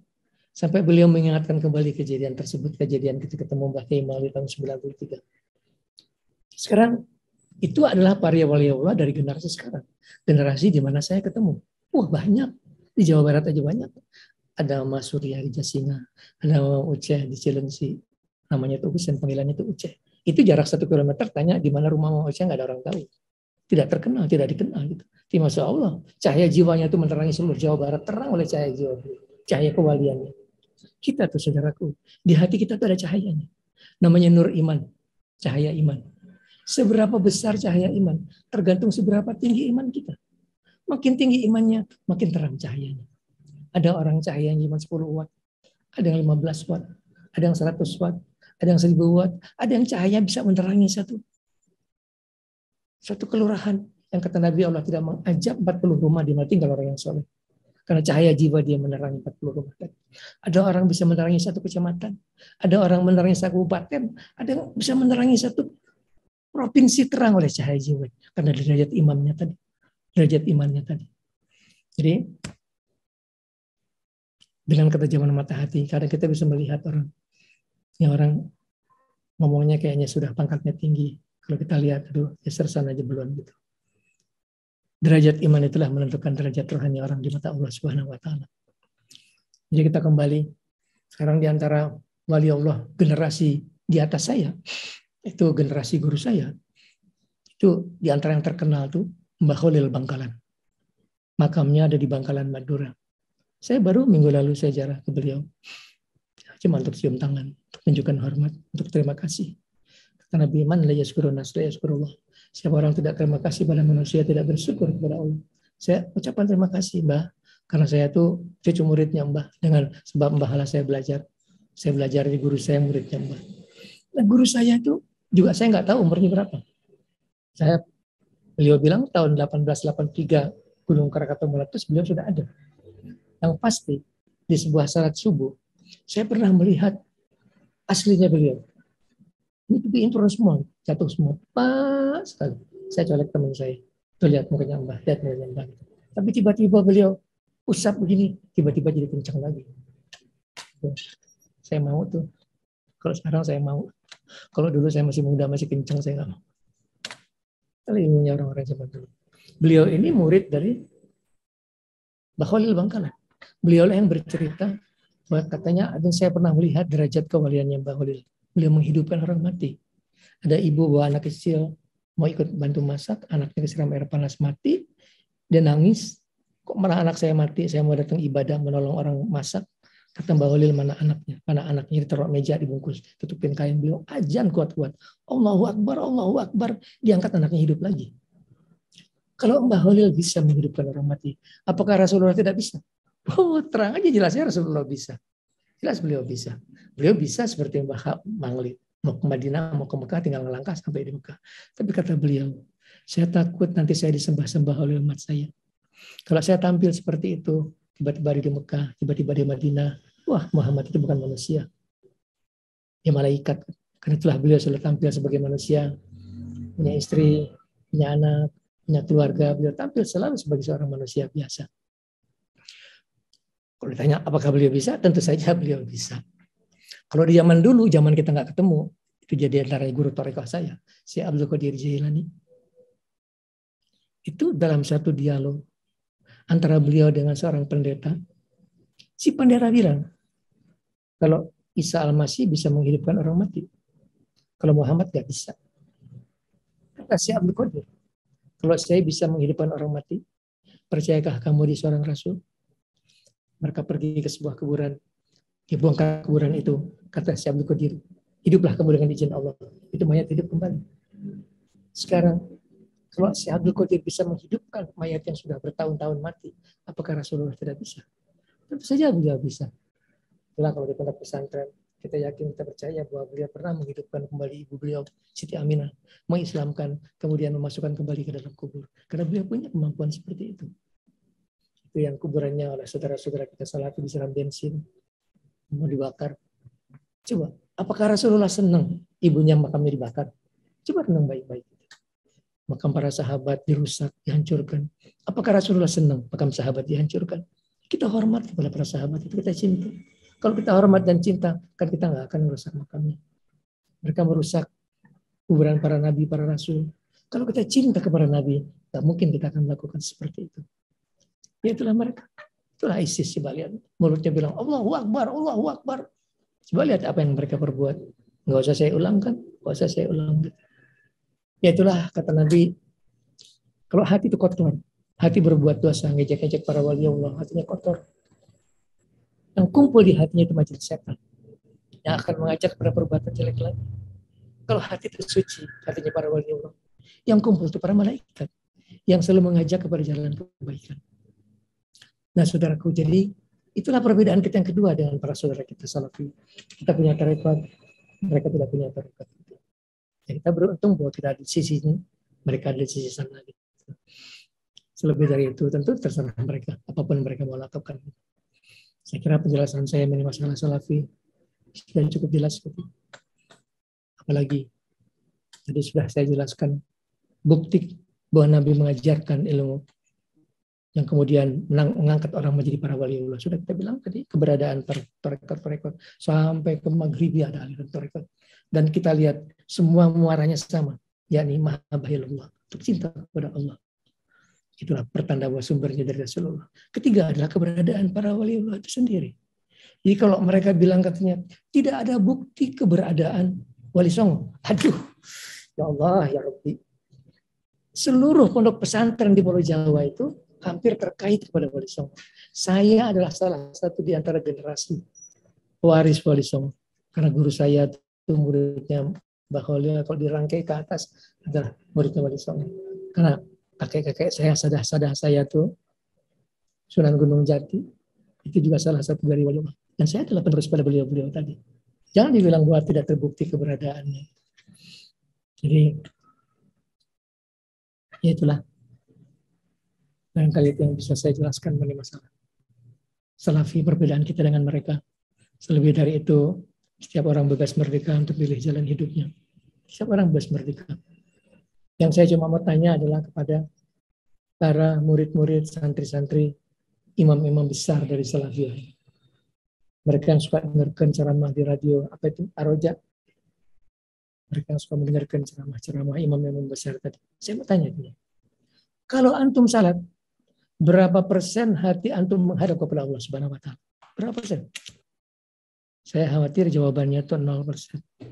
Sampai beliau mengingatkan kembali kejadian tersebut, kejadian ketika ketemu Mbah Kiai Mangli tahun 93. Sekarang, itu adalah para wali Allah dari generasi sekarang. Generasi di mana saya ketemu. Wah banyak. Di Jawa Barat aja banyak. Ada Mas Surya di Jasinga. Ada Uceh di Cilengsi. Namanya itu Husen, panggilannya itu Uceh. Itu jarak 1 kilometer, tanya di mana rumah Uceh, nggak ada orang tahu. Tidak terkenal, tidak dikenal. Gitu. Tapi Masya Allah, cahaya jiwanya itu menerangi seluruh Jawa Barat. Terang oleh cahaya jiwa. Cahaya kewaliannya. Kita tuh saudaraku. Di hati kita tuh ada cahayanya. Namanya nur iman. Cahaya iman. Seberapa besar cahaya iman tergantung seberapa tinggi iman kita. Makin tinggi imannya, makin terang cahayanya. Ada orang cahayanya cuma 10 watt, ada yang 15 watt, ada yang 100 watt, ada yang 1000 watt, ada yang cahaya bisa menerangi satu kelurahan. Yang kata Nabi, Allah tidak mengajab 40 rumah di mana tinggal orang yang soleh. Karena cahaya jiwa dia menerangi 40 rumah. Ada orang bisa menerangi 1 kecamatan, ada orang menerangi 1 kabupaten, ada yang bisa menerangi 1 provinsi terang oleh cahaya jiwa. Karena derajat imannya tadi. Derajat imannya tadi. Jadi, dengan ketajaman mata hati, kadang kita bisa melihat orang. Yang orang ngomongnya kayaknya sudah pangkatnya tinggi. Kalau kita lihat, aduh, ya sersan aja belum gitu. Derajat iman itulah menentukan derajat rohani orang di mata Allah Subhanahu wa taala. Jadi kita kembali. Sekarang di antara wali Allah generasi di atas saya, itu generasi guru saya, itu di antara yang terkenal tuh Mbah Khalil Bangkalan. Makamnya ada di Bangkalan, Madura. Saya baru minggu lalu saya ziarah ke beliau. Cuma untuk cium tangan, untuk menunjukkan hormat, untuk terima kasih. Kata Nabi, man la yashkurun nas la yashkurullah. Siapa orang tidak terima kasih pada manusia, tidak bersyukur kepada Allah. Saya ucapkan terima kasih, Mbah. Karena saya tuh cucu muridnya Mbah. Dengan sebab Mbah lah saya belajar. Saya belajar di guru saya, muridnya Mbah. Nah, guru saya itu juga saya nggak tahu umurnya berapa. Beliau bilang tahun 1883 Gunung Krakatau meletus, beliau sudah ada. Yang pasti di sebuah salat subuh, saya pernah melihat aslinya beliau. Ini turun semua, jatuh semua, pas sekali. Saya colek teman saya, tuh lihat mukanya Mbah, lihat mukanya Mbah. Tapi tiba-tiba beliau usap begini, tiba-tiba jadi kencang lagi. Saya mau tuh. Kalau sekarang saya mau. Kalau dulu saya masih muda, masih kencang, saya nggak mau. Kalau ilmunya orang-orang zaman dulu. Beliau ini murid dari Mbah Khalil Bangkalan. Beliau yang bercerita bahwa katanya ada saya pernah melihat derajat kewaliannya Mbah Khalil. Beliau menghidupkan orang mati. Ada ibu bawa anak kecil mau ikut bantu masak, anaknya kesiram air panas mati, dia nangis. Kok malah anak saya mati? Saya mau datang ibadah menolong orang masak. Kata Mbah Khalil, mana anaknya? Mana anaknya? Ditaruh meja, dibungkus, tutupin kain. Beliau azan kuat-kuat. Allahu Akbar, Allahu Akbar. Diangkat anaknya hidup lagi. Kalau Mbah Khalil bisa menghidupkan orang mati, apakah Rasulullah tidak bisa? Oh, terang aja jelasnya Rasulullah bisa. Jelas beliau bisa. Beliau bisa seperti Mbah Mangli. Mau ke Madinah, mau ke Mekah, tinggal ngelangkah sampai di Mekah. Tapi kata beliau, saya takut nanti saya disembah-sembah oleh umat saya. Kalau saya tampil seperti itu, tiba-tiba di Mekah, tiba-tiba di Madinah, wah Muhammad itu bukan manusia. Dia malaikat. Karena itulah beliau selalu tampil sebagai manusia. Punya istri, punya anak, punya keluarga. Beliau tampil selalu sebagai seorang manusia biasa. Kalau ditanya apakah beliau bisa, tentu saja beliau bisa. Kalau di zaman dulu, zaman kita nggak ketemu, itu jadi antara guru tarekah saya, si Abdul Qadir Jailani. Itu dalam satu dialog antara beliau dengan seorang pendeta, si pendeta bilang, kalau Isa Al-Masih bisa menghidupkan orang mati, kalau Muhammad nggak bisa. Kata si Abdul Qadir, kalau saya bisa menghidupkan orang mati, percayakah kamu di seorang rasul? Mereka pergi ke sebuah kuburan, dibongkar kuburan itu, kata si Abdul Qadir, hiduplah kamu dengan izin Allah. Itu mayat hidup kembali. Sekarang, kalau si Abdul Qadir bisa menghidupkan mayat yang sudah bertahun-tahun mati, apakah Rasulullah tidak bisa? Tentu saja beliau bisa. Itulah kalau di pondok pesantren, kita yakin, kita percaya bahwa beliau pernah menghidupkan kembali ibu beliau, Siti Aminah, mengislamkan, kemudian memasukkan kembali ke dalam kubur. Karena beliau punya kemampuan seperti itu. Itu yang kuburannya oleh saudara-saudara kita Salafi disiram bensin, mau dibakar. Coba, apakah Rasulullah senang ibunya makamnya dibakar? Coba renang baik-baik. Makam para sahabat dirusak, dihancurkan. Apakah Rasulullah senang makam sahabat dihancurkan? Kita hormat kepada para sahabat, itu kita cinta. Kalau kita hormat dan cinta, kan kita nggak akan merusak makamnya. Mereka merusak kuburan para nabi, para rasul. Kalau kita cinta kepada nabi, tak mungkin kita akan melakukan seperti itu. Ya itulah mereka. Itulah ISIS, coba lihat. Mulutnya bilang, Allahu Akbar, Allahu Akbar. Coba lihat apa yang mereka perbuat. Nggak usah saya ulangkan, nggak usah saya ulang. Ya itulah kata Nabi, kalau hati itu kotor, hati berbuat dosa, ngejek-ngejek para wali Allah, hatinya kotor. Yang kumpul di hatinya itu majelis setan, yang akan mengajak pada perbuatan jelek lagi. Kalau hati itu suci, hatinya para wali Allah, yang kumpul itu para malaikat, yang selalu mengajak kepada jalan kebaikan. Nah saudaraku, jadi itulah perbedaan kita yang kedua dengan para saudara kita Salafi. Kita punya tarekat, mereka tidak punya tarekat. Ya, kita beruntung bahwa kita ada di sisi ini, mereka ada di sisi sana. Selebih dari itu tentu terserah mereka, apapun mereka mau lakukan. Saya kira penjelasan saya mengenai masalah Salafi sudah cukup jelas. Apalagi tadi sudah saya jelaskan bukti bahwa Nabi mengajarkan ilmu yang kemudian mengangkat orang menjadi para wali Allah. Sudah kita bilang tadi, keberadaan tarekat sampai ke Maghribi ada aliran tarekat. Dan kita lihat semua muaranya sama, yakni mahabbatillah, untuk cinta kepada Allah. Itulah pertanda bahwa sumbernya dari Rasulullah. Ketiga adalah keberadaan para wali Allah itu sendiri. Jadi kalau mereka bilang katanya tidak ada bukti keberadaan Wali Songo. Aduh, ya Allah, ya Rabbi. Seluruh pondok pesantren di Pulau Jawa itu hampir terkait kepada Wali Songo. Saya adalah salah satu di antara generasi waris Wali Songo. Karena guru saya itu muridnya Mbah Kholil, kalau dirangkai ke atas adalah muridnya Wali Songo. Karena kakek-kakek saya, sadah-sadah saya tuh Sunan Gunung Jati, itu juga salah satu dari wali. Dan saya adalah penerus pada beliau-beliau tadi. Jangan dibilang bahwa tidak terbukti keberadaannya. Jadi, ya itulah. Barangkali itu yang bisa saya jelaskan mengenai masalah salafi, perbedaan kita dengan mereka. Selebih dari itu, setiap orang bebas merdeka untuk pilih jalan hidupnya. Setiap orang bebas merdeka. Yang saya cuma mau tanya adalah kepada para murid-murid, santri-santri, imam-imam besar dari Salafiyah. Mereka yang suka mendengarkan ceramah di radio, apa itu, Aroja. Mereka yang suka mendengarkan ceramah-ceramah imam-imam besar tadi. Saya mau tanya dulu. Kalau antum salat, berapa persen hati antum menghadap kepada Allah Subhanahu wa taala? Berapa persen? Saya khawatir jawabannya itu 0%.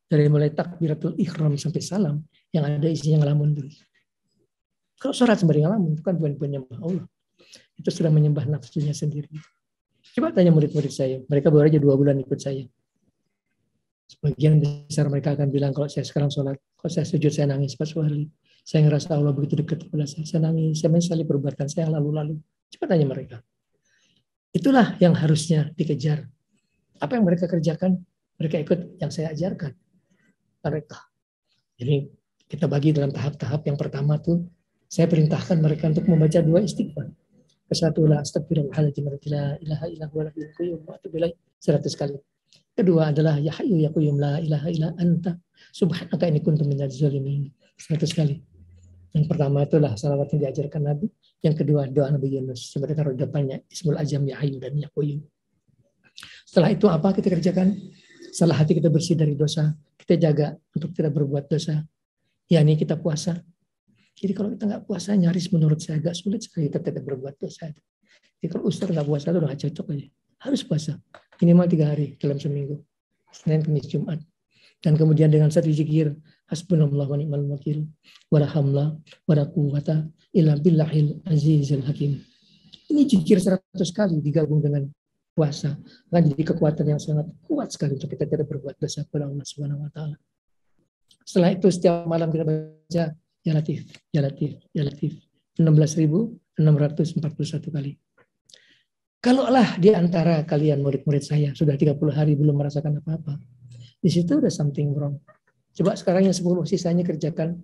Dari mulai takbiratul ihram sampai salam, yang ada isinya ngelamun dulu. Kalau sholat sembari ngelamun, itu kan bukan menyembah Allah. Itu sudah menyembah nafsunya sendiri. Coba tanya murid-murid saya. Mereka baru aja 2 bulan ikut saya. Sebagian besar mereka akan bilang, kalau saya sekarang sholat, kalau saya sujud, saya nangis pas hari. Saya ngerasa Allah begitu dekat kepada saya nangis, saya menyesali perbuatan saya yang lalu-lalu. Coba tanya mereka. Itulah yang harusnya dikejar. Apa yang mereka kerjakan, mereka ikut yang saya ajarkan. Mereka. Jadi kita bagi dalam tahap-tahap. Yang pertama tuh, saya perintahkan mereka untuk membaca 2 istighfar. Kesatu la astagfirullahaladzim la ilaha illa huwal hayyul qayyum wa atubu ilaih 100 kali. Kedua adalah ya hayyu ya qayyum la ilaha illa anta subhanaka inni kuntu minadz zalimin 100 kali. Yang pertama itulah salawat yang diajarkan Nabi. Yang kedua doa Nabi Yunus. Sebenarnya taruh depannya Ismul Azam ya hayyu dan ya qayyum. Setelah itu apa kita kerjakan? Setelah hati kita bersih dari dosa, kita jaga untuk tidak berbuat dosa. yakni kita puasa. Jadi kalau kita nggak puasa, nyaris menurut saya agak sulit sekali kita tidak berbuat dosa. Jadi kalau Ustaz nggak puasa itu udah nggak cocok aja. Harus puasa minimal 3 hari dalam seminggu, Senin, Kamis, Jumat. Dan kemudian dengan satu zikir, hasbunallah wa ni'mal wakil, wala hamla wala quwwata illa billahil azizil hakim. Ini zikir 100 kali digabung dengan puasa, akan jadi kekuatan yang sangat kuat sekali untuk kita tidak berbuat dosa kepada Allah Subhanahu wa taala. Setelah itu setiap malam kita baca Ya Latif, Ya Latif, Ya Latif 16.641 kali. Kalaulah di antara kalian murid-murid saya sudah 30 hari belum merasakan apa-apa, di situ ada something wrong. Coba sekarang yang 10 sisanya kerjakan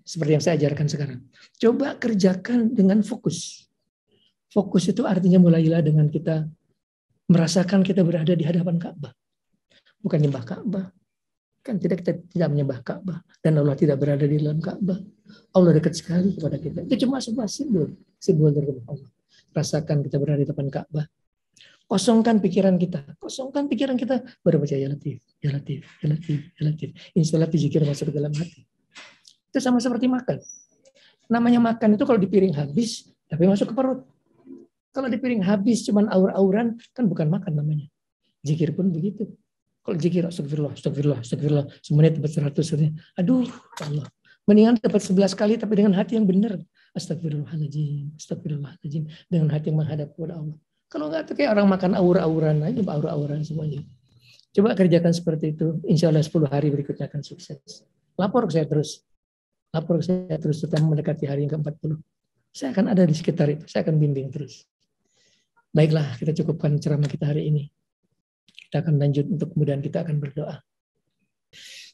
seperti yang saya ajarkan sekarang. Coba kerjakan dengan fokus. Fokus itu artinya mulailah dengan kita merasakan kita berada di hadapan Ka'bah. Bukan nyembah Ka'bah. Kan kita tidak menyembah Ka'bah. Dan Allah tidak berada di dalam Ka'bah. Allah dekat sekali kepada kita. Itu cuma sebuah simbol dari Allah. Rasakan kita berada di depan Ka'bah. Kosongkan pikiran kita. Kosongkan pikiran kita. Baru baca Ya Latif, Ya Latif, Ya Latif, Ya Latif. Insya Allah zikir masuk ke dalam hati. Itu sama seperti makan. Namanya makan itu kalau di piring habis, tapi masuk ke perut. Kalau di piring habis cuman aur-auran, kan bukan makan namanya. Zikir pun begitu. Kalau zikir astagfirullah, astagfirullah, astagfirullah, semenit dapat 100. Aduh, Allah. Mendingan dapat 11 kali tapi dengan hati yang benar. Astagfirullahaladzim, astagfirullahaladzim. Dengan hati yang menghadap kepada Allah. Kalau enggak tuh kayak orang makan aur-auran aja, aur-auran semuanya. Coba kerjakan seperti itu. Insya Allah 10 hari berikutnya akan sukses. Lapor ke saya terus. Lapor ke saya terus, terutama mendekati hari yang ke-40. Saya akan ada di sekitar itu. Saya akan bimbing terus. Baiklah, kita cukupkan ceramah kita hari ini. Kita akan lanjut untuk kemudian kita akan berdoa.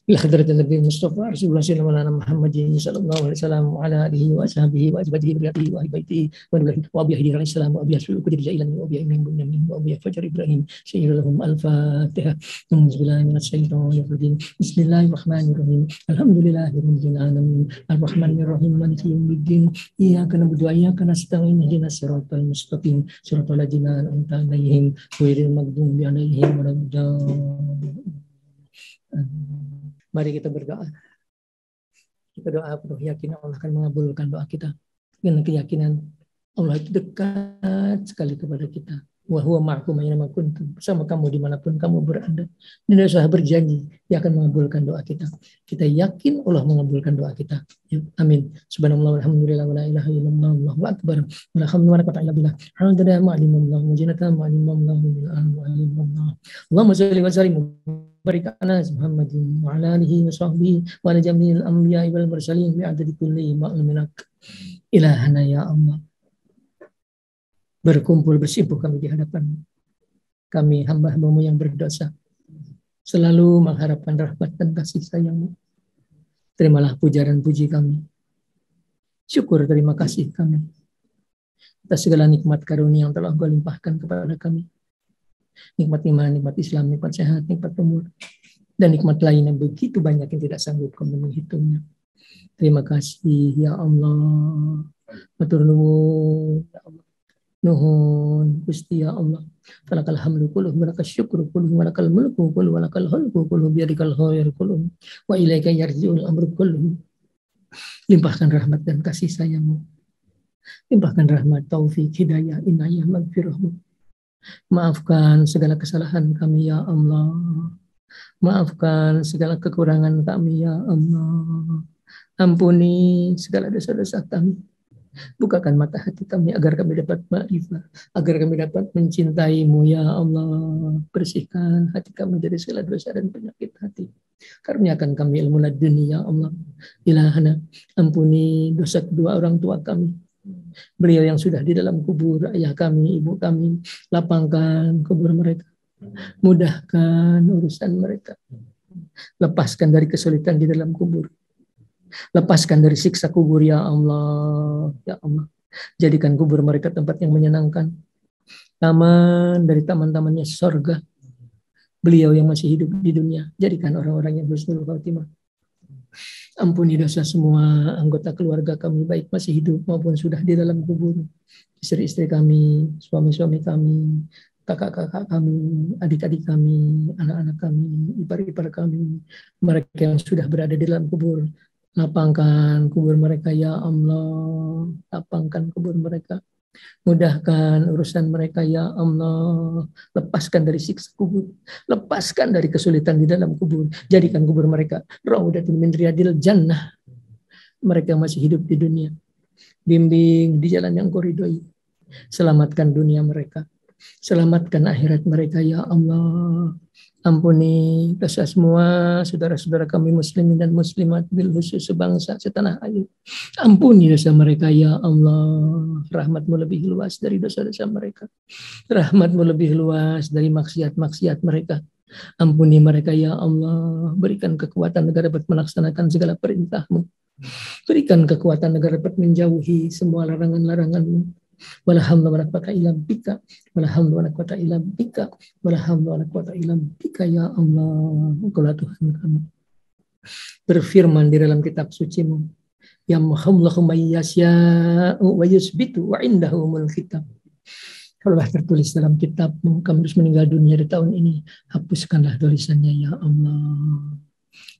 Ila hadratin Nabi Mustafa Rasulullah Muhammadin sallallahu alaihi wasallam ala alihi wa ashabihi wa azwajihi wa ahlihi wa baitihi wa alihi wa bihi alaihi salam wa bihi suku jailan wa bihi min bunyamin wa bihi fajar Ibrahim sayyidul al-Fatihah. Bismillahirrahmanirrahim. Minasyaitonir rajim. Bismillahirrahmanirrahim. Alhamdulillahirabbil alamin. Arrahmanirrahim. Maliki yaumiddin. Iyyaka na'budu wa iyyaka nasta'in. Ihdinas siratal mustaqim. Siratal ladzina an'amta 'alaihim ghairil maghdubi 'alaihim waladdallin. Mari kita berdoa. Kita doa penuh yakin Allah akan mengabulkan doa kita. Dengan keyakinan Allah itu dekat sekali kepada kita. wa huwa ma'akum aina kuntum, bersama kamu dimanapun kamu berada. Dan dia sudah berjanji dia akan mengabulkan doa kita. Kita yakin Allah mengabulkan doa kita. Ya, amin. Subhanallah walhamdulillah wa la ilaha illallah wallahu akbar. Wa la hawla wa la quwwata illa billah. Alhamdulillah ma'alimullah wa jinata ma'alimullah ma'alimullah. Allahumma shalli wa sallim barik ala Muhammadin wa ala alihi wa sahbihi wa ala jami'il anbiya'i wal mursalin bi'adadi kulli ma'luminak. Ilahana ya Allah. Berkumpul bersimpuh kami di hadapan kami hamba-hambamu yang berdosa, selalu mengharapkan rahmat dan kasih sayang-Mu. Terimalah puja dan puji kami, syukur terima kasih kami atas segala nikmat karunia yang telah Engkau limpahkan kepada kami, nikmat iman, nikmat Islam, nikmat sehat, nikmat umur, dan nikmat lain yang begitu banyak yang tidak sanggup kami menghitungnya. Terima kasih ya Allah, matur nuwun ya Allah. Nuhun Gusti ya Allah. Falakal hamdu kulluh wa lakal syukru kulluh wa lakal mulku kulluh wa lakal khalqu kulluh bi yadikal khairu kulluh wa ilaika yarji'ul amru kulluh. Limpahkan rahmat dan kasih sayang-Mu. Limpahkan rahmat, taufik, hidayah, inayah, maghfirah-Mu. Maafkan segala kesalahan kami ya Allah. Maafkan segala kekurangan kami ya Allah. Ampuni segala dosa-dosa kami. Bukakan mata hati kami agar kami dapat ma'rifah, agar kami dapat mencintai-Mu ya Allah. Bersihkan hati kami dari segala dosa dan penyakit hati. Karuniakan kami ilmu laduni ya Allah. Ilahana, ampuni dosa kedua orang tua kami. Beliau yang sudah di dalam kubur, ayah kami, ibu kami, lapangkan kubur mereka. Mudahkan urusan mereka. Lepaskan dari kesulitan di dalam kubur. Lepaskan dari siksa kubur ya Allah. Ya Allah, jadikan kubur mereka tempat yang menyenangkan, taman dari taman-tamannya surga. Beliau yang masih hidup di dunia, jadikan orang-orang yang husnul khatimah. Ampuni dosa semua anggota keluarga kami, baik masih hidup maupun sudah di dalam kubur. Istri-istri kami, suami-suami kami, kakak-kakak kami, adik-adik kami, anak-anak kami, ipar-ipar kami, mereka yang sudah berada di dalam kubur. Lapangkan kubur mereka ya Allah. Lapangkan kubur mereka. Mudahkan urusan mereka ya Allah. Lepaskan dari siksa kubur. Lepaskan dari kesulitan di dalam kubur. Jadikan kubur mereka raudatun min riyadil jannah. Mereka masih hidup di dunia. Bimbing di jalan yang Kau ridhoi. Selamatkan dunia mereka. Selamatkan akhirat mereka ya Allah. Ampuni dosa semua saudara-saudara kami muslimin dan muslimat, bil khusus sebangsa setanah air. Ampuni dosa mereka ya Allah. Rahmat-Mu lebih luas dari dosa-dosa mereka. Rahmat-Mu lebih luas dari maksiat-maksiat mereka. Ampuni mereka ya Allah. Berikan kekuatan agar dapat melaksanakan segala perintah-Mu. Berikan kekuatan agar dapat menjauhi semua larangan-larangan-Mu. Wala hamla wala quwwata illa bika, wala hamla wala quwwata illa bika, wala hamla wala quwwata illa bika ya Allah. Engkaulah Tuhan kami. Berfirman di dalam kitab suci-Mu, ya Muhammadul mayyasya'u wa yusbitu wa indahu umul kitab. Kalaulah tertulis dalam kitab-Mu kami harus meninggal dunia di tahun ini, hapuskanlah tulisannya ya Allah.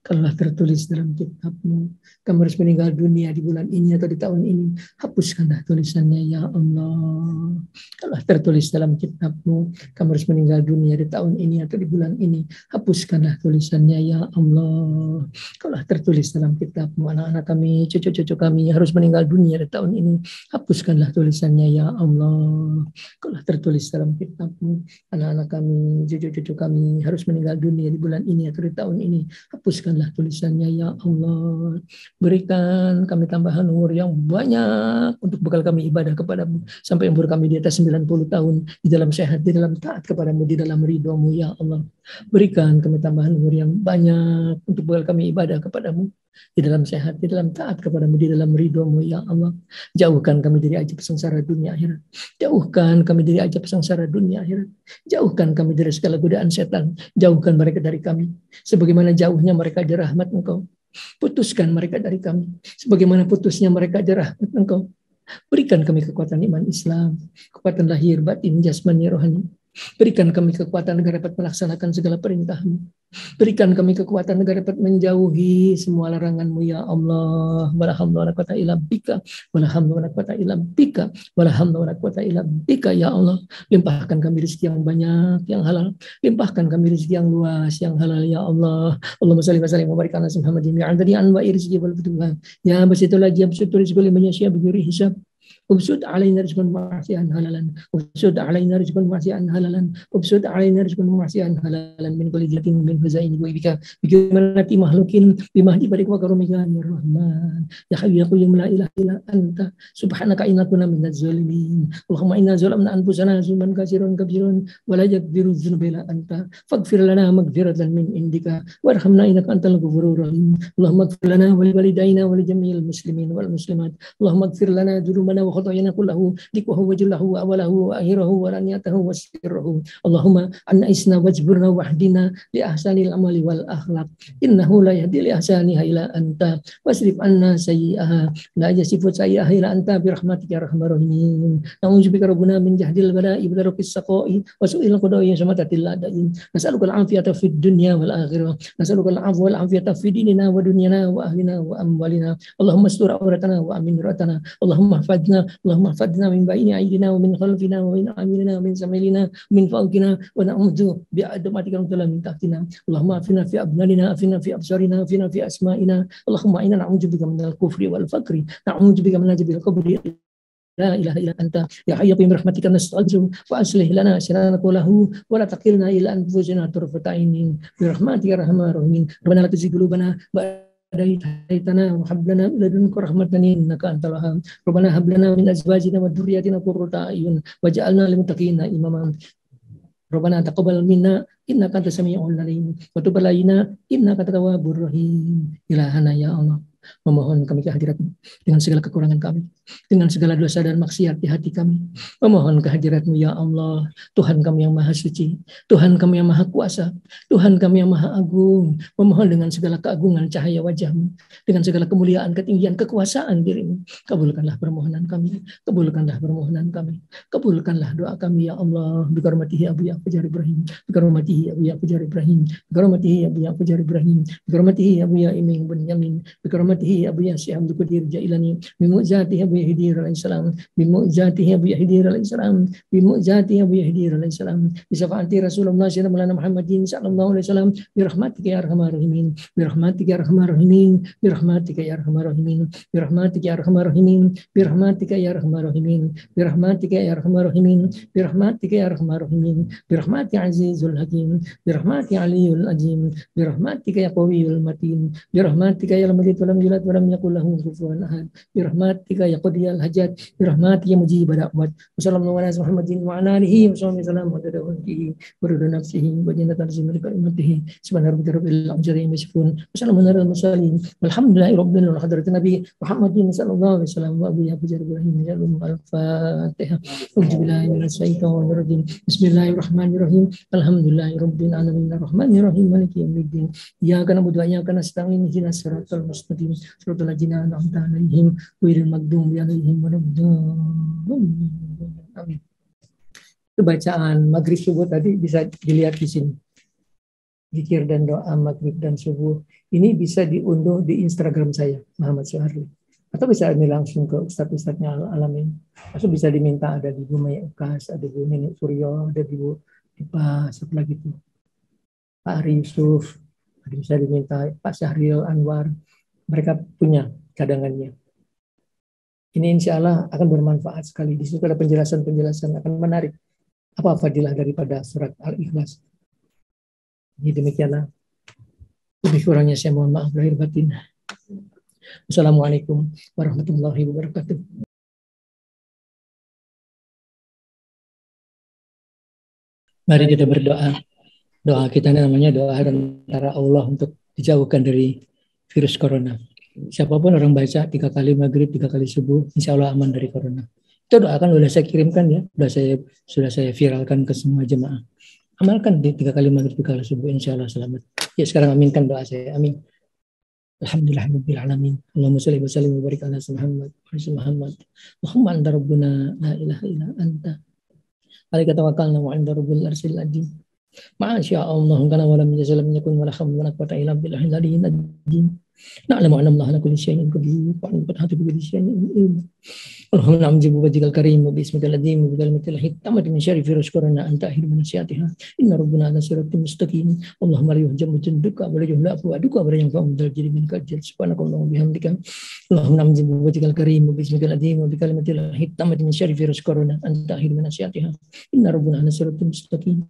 Kalaulah tertulis dalam kitab-Mu kamu harus meninggal dunia di bulan ini atau di tahun ini, hapuskanlah tulisannya ya Allah. Kalaulah tertulis dalam kitab-Mu kamu harus meninggal dunia di tahun ini atau di bulan ini, hapuskanlah tulisannya ya Allah. Kalaulah tertulis dalam kitab-Mu anak-anak kami, cucu-cucu kami harus meninggal dunia di tahun ini, hapuskanlah tulisannya ya Allah. Kalaulah tertulis dalam kitab-Mu anak-anak kami, cucu-cucu kami harus meninggal dunia di bulan ini atau di tahun ini, hapuskanlah tulisannya ya Allah. Berikan kami tambahan umur yang banyak untuk bekal kami ibadah kepadamu sampai umur kami di atas 90 tahun di dalam sehat, di dalam taat kepadamu, di dalam ridho-Mu ya Allah. Berikan kami tambahan umur yang banyak untuk bekal kami ibadah kepadamu di dalam sehat, di dalam taat kepadamu, di dalam ridho-Mu ya Allah. Jauhkan kami dari ajab sengsara dunia akhirat. Jauhkan kami dari ajab sengsara dunia akhirat. Jauhkan kami dari segala godaan setan. Jauhkan mereka dari kami sebagaimana jauhnya mereka dari rahmat Engkau. Putuskan mereka dari kami sebagaimana putusnya mereka dari rahmat Engkau. Berikan kami kekuatan iman Islam, kekuatan lahir, batin, jasmani, rohani. Berikan kami kekuatan agar dapat melaksanakan segala perintah-Mu. Berikan kami kekuatan agar dapat menjauhi semua larangan-Mu ya Allah. Wala hamla wala quwata illa bika. Wala hamla wala quwata illa bika. Wala hamla wala quwata illa bika ya Allah. Limpahkan kami rezeki yang banyak, yang halal. Limpahkan kami rezeki yang luas, yang halal ya Allah. Allahumma shalli wa sallim wa barik ala Muhammadin ya adadi anwa'i rizqi wal futuhat. Ya basitul lagi absutul rizqi liman yasha bighairi hisab. Ubsud alaina rizqan wasi'an halalan. Ubsud alaina rizqan wasi'an halalan. Ubsud alaina rizqan wasi'an halalan min kulli jatin min huzaini wa bika. Bikimanati mahlukin bimahdi barik wa karumika ya Rahman. Ya Hayyu ya Qayyum la ilaha illa anta. Subhanaka inna kunna minaz zalimin. Allahumma inna zalamna anfusana zulman katsiran kabiran wa la yaghfiru dzunuba illa anta. Faghfir lana maghfiratan min indika warhamna innaka antal ghafurur rahim. Allahumma ighfir lana wa li walidayna wa li jami'il muslimin wal muslimat. Allahumma ighfir lana dzunubana wa khatayana kullahu dikwahu wa jillahu wa awalahu wa akhirahu wa laniyatahu wa sirrahu. Allahumma anna isna wajburna wahdina li ahsanil amali wal akhlaq. Innahu la yahdi li ahsaniha ila anta wasrif anna sayyi'aha la yasifu sayyi'aha ila anta bi rahmatika ya arhamar rahimin. Na'udzubika rabbuna min jahdil bala'i wa darkis saqa'i wa su'il qada'i samatatil ladain. Nas'aluka al-'afiyata fid dunya wal akhirah. Nas'aluka al-'afwa wal 'afiyata fi dinina wa dunyana wa ahlina wa amwalina. Allahumma astur auratana wa amin ratana. Allahumma hafadna Allahumma hafadna min bayni aydina wa min khalfina wa min amilina wa min samilina wa min fawqina wa na'udzu bi'adamatika min tahtina. Allahumma afina fi abnanina afina fi absarina afina fi asma'ina. Allahumma inna na'udzu bika minal kufri wal faqri na'udzu bika min azabil qabri. La ilaha illa anta ya hayyu bi rahmatika nastaghfiru wa aslih lana syanana kullahu wa la taqilna ila anfusina tarfata ainin bi rahmatika ya arhamar rahimin. Rabbana la tuzigh qulubana Haitana wa hab lana min ladunka rahmatan innaka antal wahhab. Rabbana hab lana min azwajina wa dhurriyyatina qurrata a'yun waj'alna lil muttaqina imama. Rabbana taqabbal minna innaka antas samiul alim wa tub alaina innaka tawwabur rahim. Ilahana ya Allah, memohon kami kehadirat-Mu dengan segala kekurangan kami, dengan segala dosa dan maksiat di hati kami. Memohon kehadirat-Mu ya Allah, Tuhan kami yang maha suci, Tuhan kami yang maha kuasa, Tuhan kami yang maha agung. Memohon dengan segala keagungan cahaya wajah-Mu, dengan segala kemuliaan, ketinggian, kekuasaan diri-Mu. Kabulkanlah permohonan kami, kabulkanlah permohonan kami, kabulkanlah doa kami ya Allah. Bikaramatihi Abu Ya Fajar Ibrahim, bikaramatihi Abu Ya Fajar Ibrahim, bikaramatihi Abu Ya Fajar Ibrahim, bikaramatihi Abu Ya Iming bin Yamin, bikaramatihi Abu Ya Syekh Abdul Qadir Jailani, bimu'zatihi Abu Yahdir alaihissalam, bimu'zatihi Abu Yahdir alaihissalam, bimu'zatihi Abu Yahdir alaihissalam, bisyafaati Rasulullah sallallahu Muhammadin sallallahu alaihi wasallam, birahmatika ya arhamar rahimin, birahmatika ya arhamar rahimin, birahmatika ya arhamar rahimin, birahmatika ya arhamar rahimin, birahmatika ya arhamar rahimin, birahmatika ya arhamar rahimin, birahmatika ya arhamar rahimin, birahmati azizul hakim, birahmati aliyul azim, birahmatika ya qawiyul matin, birahmatika ya lam yalid wa lam yulad wa lam yakul lahu kufuwan ahad, birahmatika ya qadiyal hajat, birahmatika ya mujibad da'wat. Wassallallahu ala Muhammadin wa ala alihi wa sahbihi wasallam wa tadawwatihi wa ridha nafsihi wa jannatan zimri kalimatihi subhana rabbika rabbil izzati amma yasifun wa salamun alal mursalin walhamdulillahi rabbil alamin. Hadratin Nabi Muhammadin sallallahu alaihi wasallam wa Abu Fajar Ibrahim al-Fatihah. Auzubillahi minasyaitonir rajim. Bismillahirrahmanirrahim. Alhamdulillahi rabbil alamin arrahmanir rahim maliki yaumiddin. Iyyaka na'budu wa iyyaka nasta'in ihdinas siratal mustaqim siratal ladzina an'amta 'alaihim ghairil maghdubi 'alaihim waladdallin. Amin. Itu bacaan maghrib subuh tadi bisa dilihat di sini. Zikir dan doa maghrib dan subuh ini bisa diunduh di Instagram saya Muhammad Suharli, atau bisa ini langsung ke Ustadz-Ustadznya Alamin, atau bisa diminta ada di Bu Maya Ukas, ada di Bu Nenek Suryo, ada di Bu Pak siapa lagi tuh Pak Ari Yusuf, ada bisa diminta Pak Syahril Anwar, mereka punya cadangannya. Ini insya Allah akan bermanfaat sekali. Di situ ada penjelasan-penjelasan akan menarik apa fadilah daripada surat Al-Ikhlas. Jadi demikianlah. Lebih kurangnya saya mohon maaf lahir batin. Wassalamualaikum warahmatullahi wabarakatuh. Mari kita berdoa. Doa kita namanya doa antara Allah untuk dijauhkan dari virus corona. Siapapun orang baca 3 kali maghrib, 3 kali subuh, insya Allah aman dari corona. Itu doakan sudah saya kirimkan ya, sudah saya viralkan ke semua jemaah. Amalkan di 3 kali maghrib, 3 kali subuh, insya Allah selamat. Ya sekarang aminkan doa saya, amin. Alhamdulillahirabbil alamin. Allahumma shalli wa sallim wa barik ala Muhammad wa ala Muhammad. Muhammad anta rabbuna la ilaha illa anta. alaika tawakkalna wa 'inda rabbil arsyil azim. Masya Allah, kana wa lam yazal lam yakun wa la hawla wa la quwwata illa billahil aliyyil azim. Na'lamu anna Allah ala kulli syai'in qadir wa anna hatu bi kulli syai'in ilm. Allahumma amjibu wajhikal karim wa bismikal ladhim wa bikalimatil hikmati min syarri firasqurana anta ahir min asyatiha inna rabbuna ala siratim mustaqim. Allahumma la yuhjamu junduka wa la yuhlafu aduka wa la yanfa'u dal jiri min kajjal subhanakallahumma bihamdika. Allahumma amjibu wajhikal karim wa bismikal ladhim wa bikalimatil hikmati min syarri firasqurana anta ahir min asyatiha inna rabbuna ala siratim mustaqim.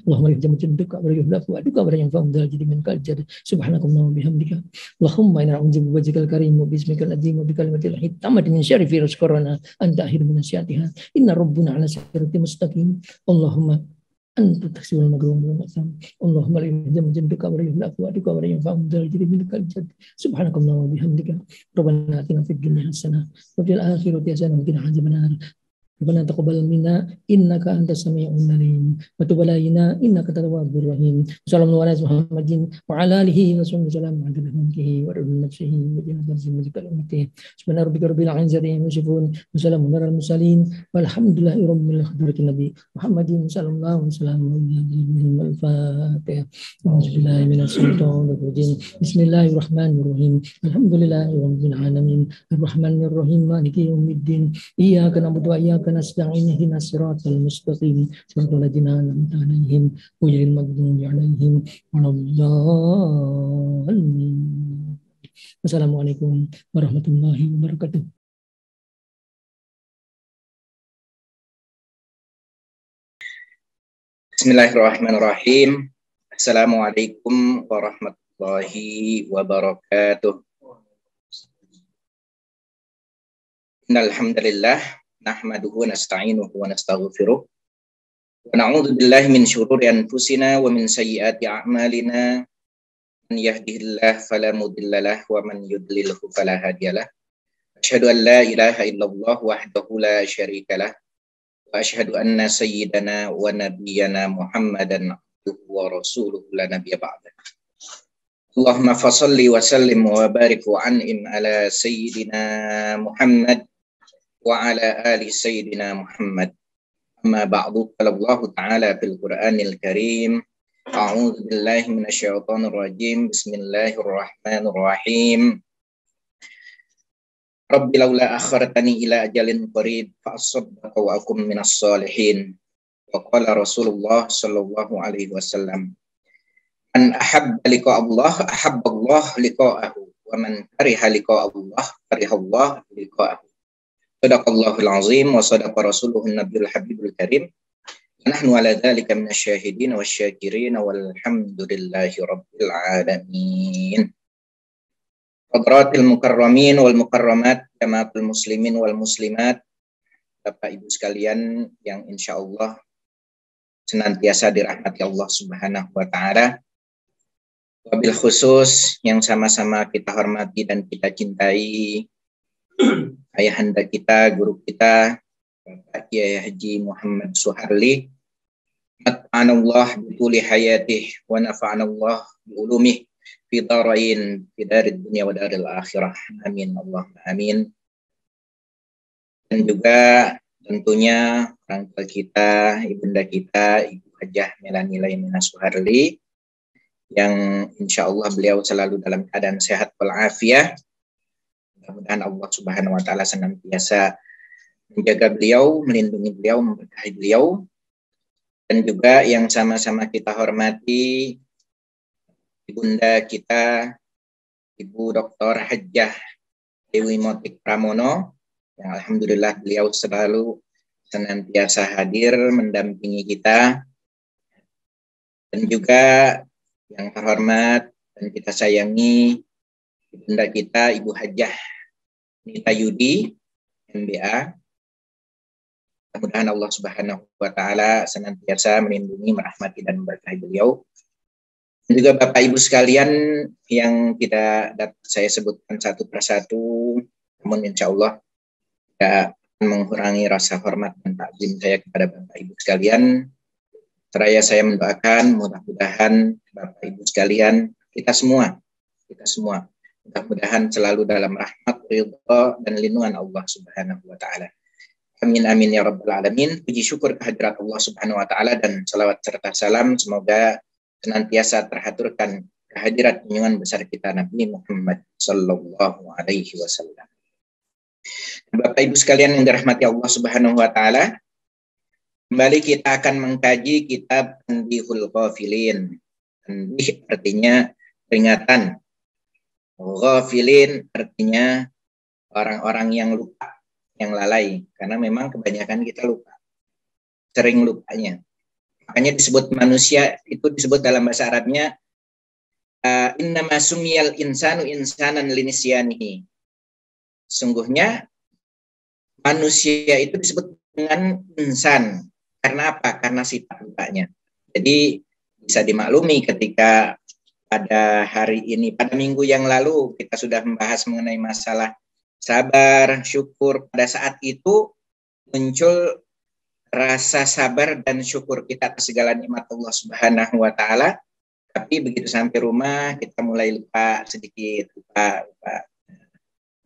Allahumma yuhjamu junduka wa la yuhlafu aduka wa la yanfa'u dal jiri min kajjal subhanakallahumma bihamdika. Allahumma inna na'udzuka wajhikal karim wa bismikal ladhim wa bikalimatil hikmati min syarri firasqurana anta ahir min asyatiha inna rabbuna ala siratim mustaqim. Allahumma anta taksibul magrum wal masam. Allahumma la yuhjamu junduka wa la yuhlafu aduka wa la yanfa'u dal jiri min kajjal subhanakallahumma bihamdika. Rabbana atina fid dunya hasanah wa fil akhirati hasanah wa qina adzabannar. Rabbana taqabbal minna innaka antas sami'un alim wa tub alaina innaka tawwabur rahim. Sallallahu alaihi Muhammadin wa ala alihi wa sahbihi wasallam wa wa nafsihi wa jinnatin mujkal ummati. Subhana rabbika rabbil izzati amma yasifun wa salamun alal mursalin walhamdulillahi rabbil alamin. Nabi Muhammadin sallallahu alaihi wasallam al-Fatihah. A'udzubillahi minasyaitonir rajim. Bismillahirrahmanirrahim. Alhamdulillahi rabbil alamin. Arrahmanir rahim maliki yaumiddin. Iyyaka na'budu wa iyyaka nasta'in ihdinas siratal mustaqim siratal ladzina an'amta 'alaihim ghairil maghdubi 'alaihim waladdallin. Wassalamualaikum warahmatullahi wabarakatuh. Bismillahirrahmanirrahim. Assalamualaikum warahmatullahi wabarakatuh. Innal hamdalillah nahmaduhu wa nasta'inuhu wa nastaghfiruh wa na'udzu billahi min syururi anfusina wa min sayyiati a'malina. Man yahdihillahu fala mudhillalah wa man yudlilhu fala hadiyalah. Asyhadu an la ilaha illallah wahdahu la syarikalah wa asyhadu anna sayyidana wa nabiyyana Muhammadan abduhu wa rasuluhu la nabiyya ba'da. Allahumma fashalli wa sallim wa barik wa an'im ala sayyidina Muhammad wa ala ali sayyidina Muhammad. Amma ba'du, qala Allah ta'ala fil Qur'anil Karim, a'udzu billahi minasyaitonir rajim. Bismillahirrahmanirrahim. Rabbi laula akhartani ila ajalin qarib fa asaddaqa wa akum minas solihin. Wa qala Rasulullah sallallahu alaihi wasallam, man ahabba liqa Allah ahabba Allah liqa'ahu wa man kariha liqa Allah kariha Allah liqa'ahu. Sadaqallahul azim wa sadaqa rasuluhun nabiyul habibul karim. Nahnu ala dzalika minasyahidin wasyakirin walhamdulillahi rabbil alamin. Hadratil mukarramin wal mukarramat, jamaatul muslimin wal muslimat, Bapak Ibu sekalian yang insyaallah senantiasa dirahmati Allah Subhanahu wa taala. Wabil khusus yang sama-sama kita hormati dan kita cintai ayahanda kita, guru kita, Bapak Kiai Haji Muhammad Suharli. Mat'anallah bituli hayatih wa nafa'anallah biulumih fi darain, fi darid dunia wa daril akhirah. Amin Allahumma amin. Dan juga tentunya orang tua kita, ibunda kita, Ibu Hajah Melani Laimina Suharli, yang insya Allah beliau selalu dalam keadaan sehat walafiat. Mudah-mudahan Allah Subhanahu wa taala senantiasa menjaga beliau, melindungi beliau, memberkahi beliau. Dan juga yang sama-sama kita hormati ibunda kita, Ibu Dr. Hajjah Dewi Motik Pramono, yang alhamdulillah beliau selalu senantiasa hadir mendampingi kita. Dan juga yang terhormat dan kita sayangi ibunda kita, Ibu Hajjah Nita Yudi MBA. Mudah-mudahan Allah Subhanahu wa taala senantiasa melindungi, merahmati dan memberkahi beliau. Dan juga Bapak Ibu sekalian yang tidak dapat saya sebutkan satu persatu, namun insya Allah tidak akan mengurangi rasa hormat dan takzim saya kepada Bapak Ibu sekalian. Seraya saya mendoakan mudah-mudahan Bapak Ibu sekalian, kita semua mudah-mudahan selalu dalam rahmat, ridha dan lindungan Allah Subhanahu wa taala. Amin amin ya rabbal alamin. Puji syukur kehadirat Allah Subhanahu wa taala dan salawat serta salam semoga senantiasa terhaturkan kehadirat junjungan besar kita Nabi Muhammad sallallahu alaihi wasallam. Bapak Ibu sekalian yang dirahmati Allah Subhanahu wa taala, kembali kita akan mengkaji kitab Tanbihul Ghafilin. Tanbih artinya peringatan. Ghafilin artinya orang-orang yang lupa, yang lalai, karena memang kebanyakan kita lupa. Sering lupanya. Makanya disebut manusia itu disebut dalam bahasa Arabnya innama sumiyal insanu insanan linisyanihi. Sungguhnya manusia itu disebut dengan insan. Karena apa? Karena sifat lupanya. Jadi bisa dimaklumi ketika pada hari ini, pada minggu yang lalu kita sudah membahas mengenai masalah sabar, syukur. Pada saat itu muncul rasa sabar dan syukur kita atas segala nikmat Allah Subhanahu wa taala. Tapi begitu sampai rumah kita mulai lupa sedikit, lupa.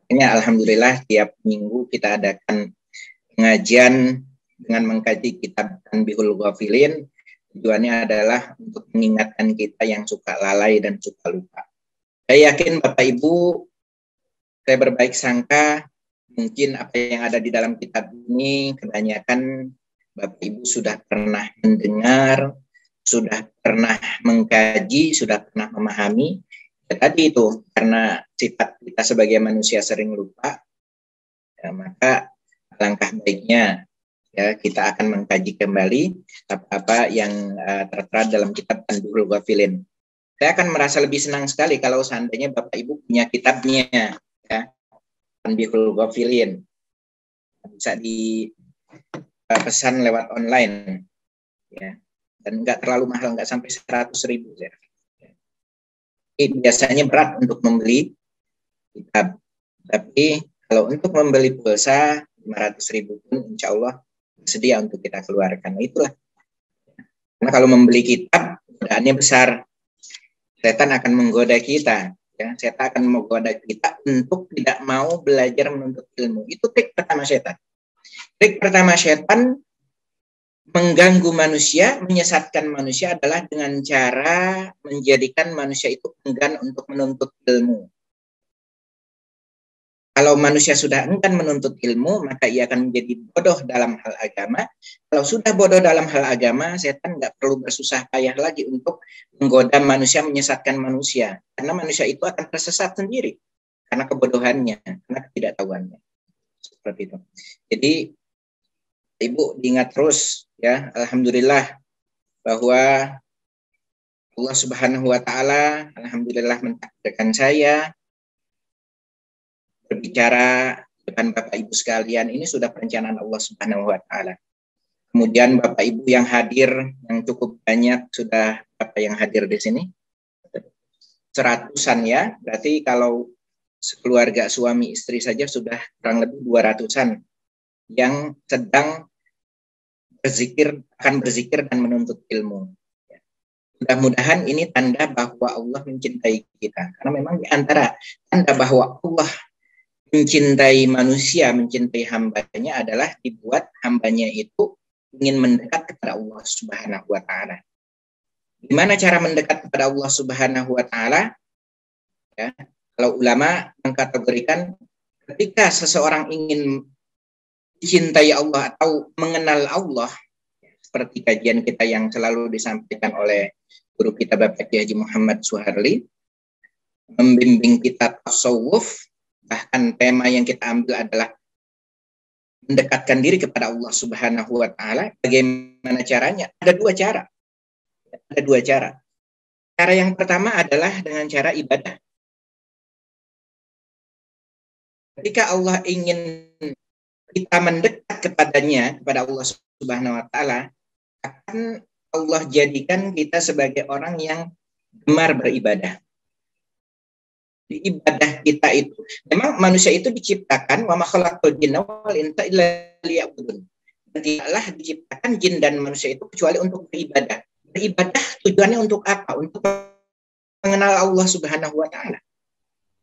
Makanya alhamdulillah tiap minggu kita adakan pengajian dengan mengkaji kitab Tanbihul Ghafilin. Tujuannya adalah untuk mengingatkan kita yang suka lalai dan suka lupa. Saya yakin Bapak Ibu, saya berbaik sangka mungkin apa yang ada di dalam kitab ini kebanyakan Bapak Ibu sudah pernah mendengar, sudah pernah mengkaji, sudah pernah memahami. Ya, tadi itu karena sifat kita sebagai manusia sering lupa, ya, maka alangkah baiknya ya kita akan mengkaji kembali apa-apa yang tertera dalam kitab Tanbihul Ghafilin. Saya akan merasa lebih senang sekali kalau seandainya Bapak Ibu punya kitabnya, ya, Tanbihul Ghafilin. Bisa dipesan lewat online, ya, dan nggak terlalu mahal, nggak sampai 100.000. Ya. Ini biasanya berat untuk membeli kitab, tapi kalau untuk membeli pulsa 500.000 pun insya Allah sedia untuk kita keluarkan. Itulah. Karena kalau membeli kitab, godaannya besar. Setan akan menggoda kita. Ya. Setan akan menggoda kita untuk tidak mau belajar menuntut ilmu. Itu trik pertama setan. Trik pertama setan mengganggu manusia, menyesatkan manusia adalah dengan cara menjadikan manusia itu enggan untuk menuntut ilmu. Kalau manusia sudah enggan menuntut ilmu, maka ia akan menjadi bodoh dalam hal agama. Kalau sudah bodoh dalam hal agama, setan nggak perlu bersusah payah lagi untuk menggoda manusia, menyesatkan manusia. Karena manusia itu akan tersesat sendiri. Karena kebodohannya, karena ketidaktahuannya. Seperti itu. Jadi, Ibu diingat terus, ya, alhamdulillah bahwa Allah Subhanahu wa taala alhamdulillah mentakdirkan saya berbicara depan Bapak Ibu sekalian. Ini sudah perencanaan Allah Subhanahu wa taala. Kemudian Bapak Ibu yang hadir yang cukup banyak, sudah berapa yang hadir di sini? 100-an ya. Berarti kalau sekeluarga suami istri saja sudah kurang lebih 200-an yang sedang akan berzikir dan menuntut ilmu. Mudah-mudahan ini tanda bahwa Allah mencintai kita. Karena memang di antara tanda bahwa Allah mencintai manusia, mencintai hambanya adalah dibuat hambanya itu ingin mendekat kepada Allah Subhanahu wa taala. Gimana cara mendekat kepada Allah Subhanahu wa taala? Ya, kalau ulama mengkategorikan ketika seseorang ingin dicintai Allah atau mengenal Allah, seperti kajian kita yang selalu disampaikan oleh guru kita Bapak Kiai Haji Muhammad Suharli, membimbing kita tasawuf, bahkan tema yang kita ambil adalah mendekatkan diri kepada Allah Subhanahu wa taala. Bagaimana caranya? Ada dua cara. Ada dua cara. Cara yang pertama adalah dengan cara ibadah. Ketika Allah ingin kita mendekat kepadanya, kepada Allah Subhanahu wa taala, akan Allah jadikan kita sebagai orang yang gemar beribadah. Ibadah kita itu, memang manusia itu diciptakan wa ma khalaqtul jinna wal insa illa liya'budun. Tidaklah diciptakan jin dan manusia itu kecuali untuk beribadah. Beribadah tujuannya untuk apa? Untuk mengenal Allah Subhanahu wa taala.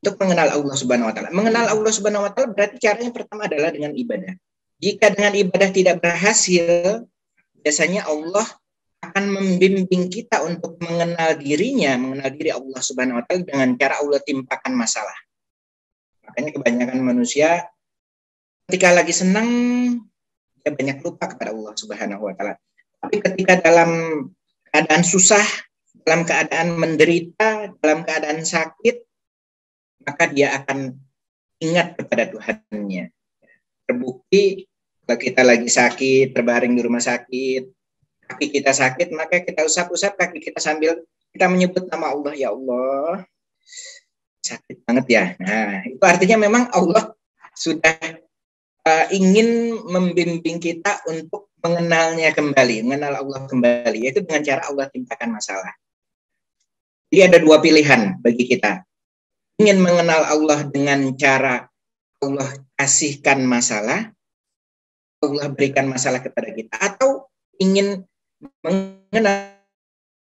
Untuk mengenal Allah Subhanahu wa taala. Mengenal Allah Subhanahu wa taala berarti caranya pertama adalah dengan ibadah. Jika dengan ibadah tidak berhasil, biasanya Allah akan membimbing kita untuk mengenal dirinya, mengenal diri Allah Subhanahu wa taala dengan cara Allah timpakan masalah. Makanya kebanyakan manusia ketika lagi senang dia banyak lupa kepada Allah Subhanahu wa taala. Tapi ketika dalam keadaan susah, dalam keadaan menderita, dalam keadaan sakit, maka dia akan ingat kepada Tuhannya. Terbukti kalau kita lagi sakit, terbaring di rumah sakit, kaki kita sakit, maka kita usap-usap kaki kita sambil kita menyebut nama Allah, ya Allah, sakit banget ya. Nah, itu artinya memang Allah sudah ingin membimbing kita untuk mengenalnya kembali, mengenal Allah kembali, yaitu dengan cara Allah timpakan masalah. Jadi ada dua pilihan bagi kita. Ingin mengenal Allah dengan cara Allah kasihkan masalah, Allah berikan masalah kepada kita, atau ingin mengenal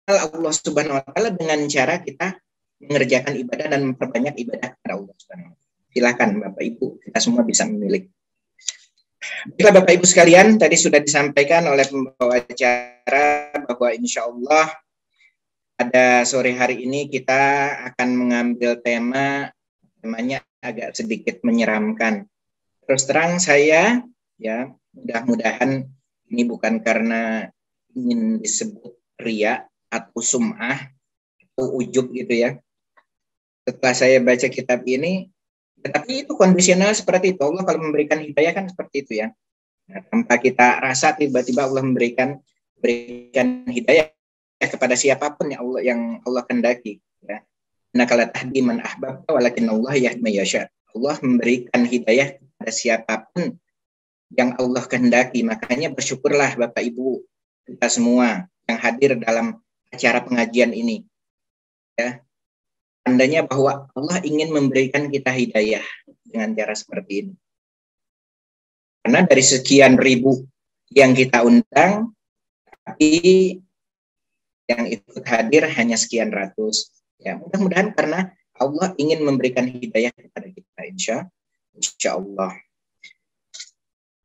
Allah Subhanahu wa taala dengan cara kita mengerjakan ibadah dan memperbanyak ibadah kepada Allah Subhanahu wa taala. Silakan Bapak Ibu, kita semua bisa memilih. Baiklah Bapak Ibu sekalian, tadi sudah disampaikan oleh pembawa acara bahwa insya Allah pada sore hari ini kita akan mengambil temanya agak sedikit menyeramkan. Terus terang saya, ya mudah-mudahan ini bukan karena ingin disebut riya atau sum'ah atau ujub gitu ya. Setelah saya baca kitab ini, tetapi itu kondisional seperti itu. Allah kalau memberikan hidayah kan seperti itu ya. Nah, tanpa kita rasa tiba-tiba Allah memberikan hidayah kepada siapapun yang Allah kehendaki. Ya. Nakala tahdi man ahbabta walakin Allah yahdi man yasha. Allah memberikan hidayah kepada siapapun yang Allah kehendaki. Makanya bersyukurlah Bapak Ibu kita semua yang hadir dalam acara pengajian ini. Ya. Tandanya bahwa Allah ingin memberikan kita hidayah dengan cara seperti ini. Karena dari sekian ribu yang kita undang, tapi yang ikut hadir hanya sekian ratus. Ya, mudah-mudahan karena Allah ingin memberikan hidayah kepada kita, insya Allah.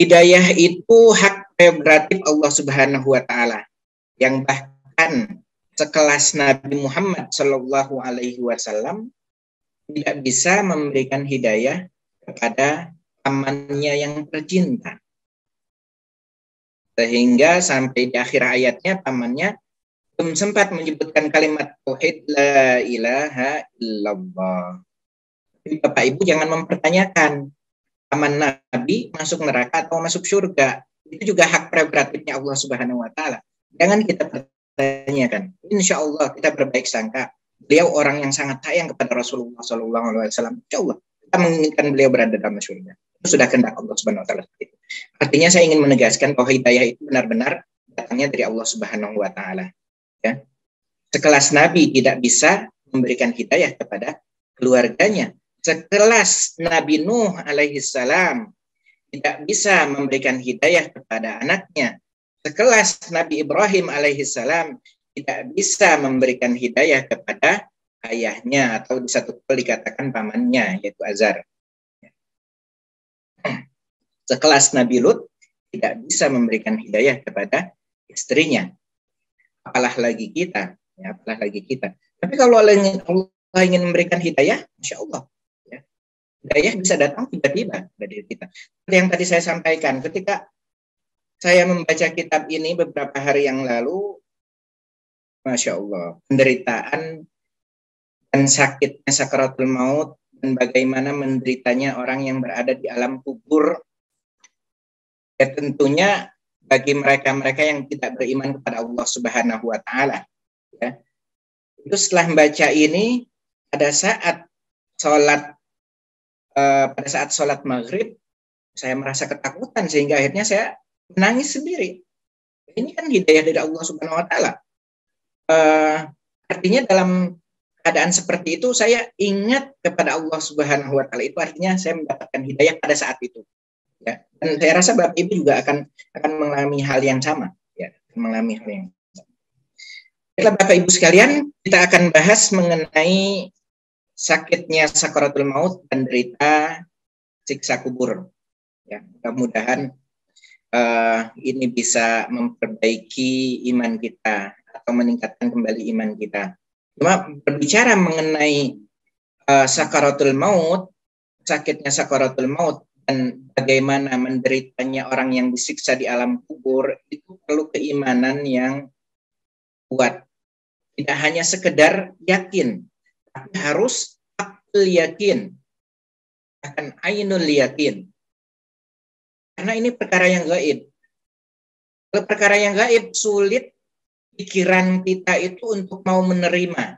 Hidayah itu hak prerogatif Allah Subhanahu wa taala yang bahkan sekelas Nabi Muhammad Shallallahu alaihi wasallam tidak bisa memberikan hidayah kepada pamannya yang tercinta. Sehingga sampai di akhir ayatnya pamannya belum sempat menyebutkan kalimat tauhid la ilaha illallah. Jadi Bapak Ibu jangan mempertanyakan paman Nabi masuk neraka atau masuk surga. Itu juga hak prerogatifnya Allah Subhanahu wa taala. Jangan kita pertanyakan. Insya Allah kita berbaik sangka. Beliau orang yang sangat sayang kepada Rasulullah SAW. Insya Allah kita menginginkan beliau berada dalam surga. Itu sudah kehendak Allah Subhanahu wa taala. Artinya saya ingin menegaskan bahwa hidayah itu benar-benar datangnya dari Allah Subhanahu wa taala. Ya. Sekelas Nabi tidak bisa memberikan hidayah kepada keluarganya. Sekelas Nabi Nuh alaihi salam tidak bisa memberikan hidayah kepada anaknya. Sekelas Nabi Ibrahim alaihi salam tidak bisa memberikan hidayah kepada ayahnya atau di satu kali dikatakan pamannya yaitu Azar. Sekelas Nabi Lut tidak bisa memberikan hidayah kepada istrinya. Apalah lagi kita, ya, apalah lagi kita. Tapi kalau Allah ingin memberikan hidayah, Masya Allah, ya, hidayah bisa datang tiba-tiba dari kita. Seperti yang tadi saya sampaikan, ketika saya membaca kitab ini beberapa hari yang lalu, Masya Allah, penderitaan dan sakitnya sakaratul maut dan bagaimana menderitanya orang yang berada di alam kubur, ya tentunya bagi mereka-mereka yang tidak beriman kepada Allah Subhanahu wa taala. Ya. Itu setelah membaca ini pada saat sholat maghrib saya merasa ketakutan sehingga akhirnya saya menangis sendiri. Ini kan hidayah dari Allah Subhanahu wa taala. Artinya dalam keadaan seperti itu saya ingat kepada Allah Subhanahu wa taala, itu artinya saya mendapatkan hidayah pada saat itu. Ya. Dan saya rasa Bapak Ibu juga akan mengalami hal yang sama, ya, mengalami hal yang sama. Baiklah Bapak Ibu sekalian, kita akan bahas mengenai sakitnya sakaratul maut dan derita siksa kubur. Ya, mudah-mudahan ini bisa memperbaiki iman kita atau meningkatkan kembali iman kita. Cuma berbicara mengenai sakaratul maut, sakitnya sakaratul maut, dan bagaimana menderitanya orang yang disiksa di alam kubur, itu perlu keimanan yang kuat. Tidak hanya sekedar yakin, tapi harus akil yakin, bahkan ainul yakin. Karena ini perkara yang gaib. Kalau perkara yang gaib, sulit pikiran kita itu untuk mau menerima.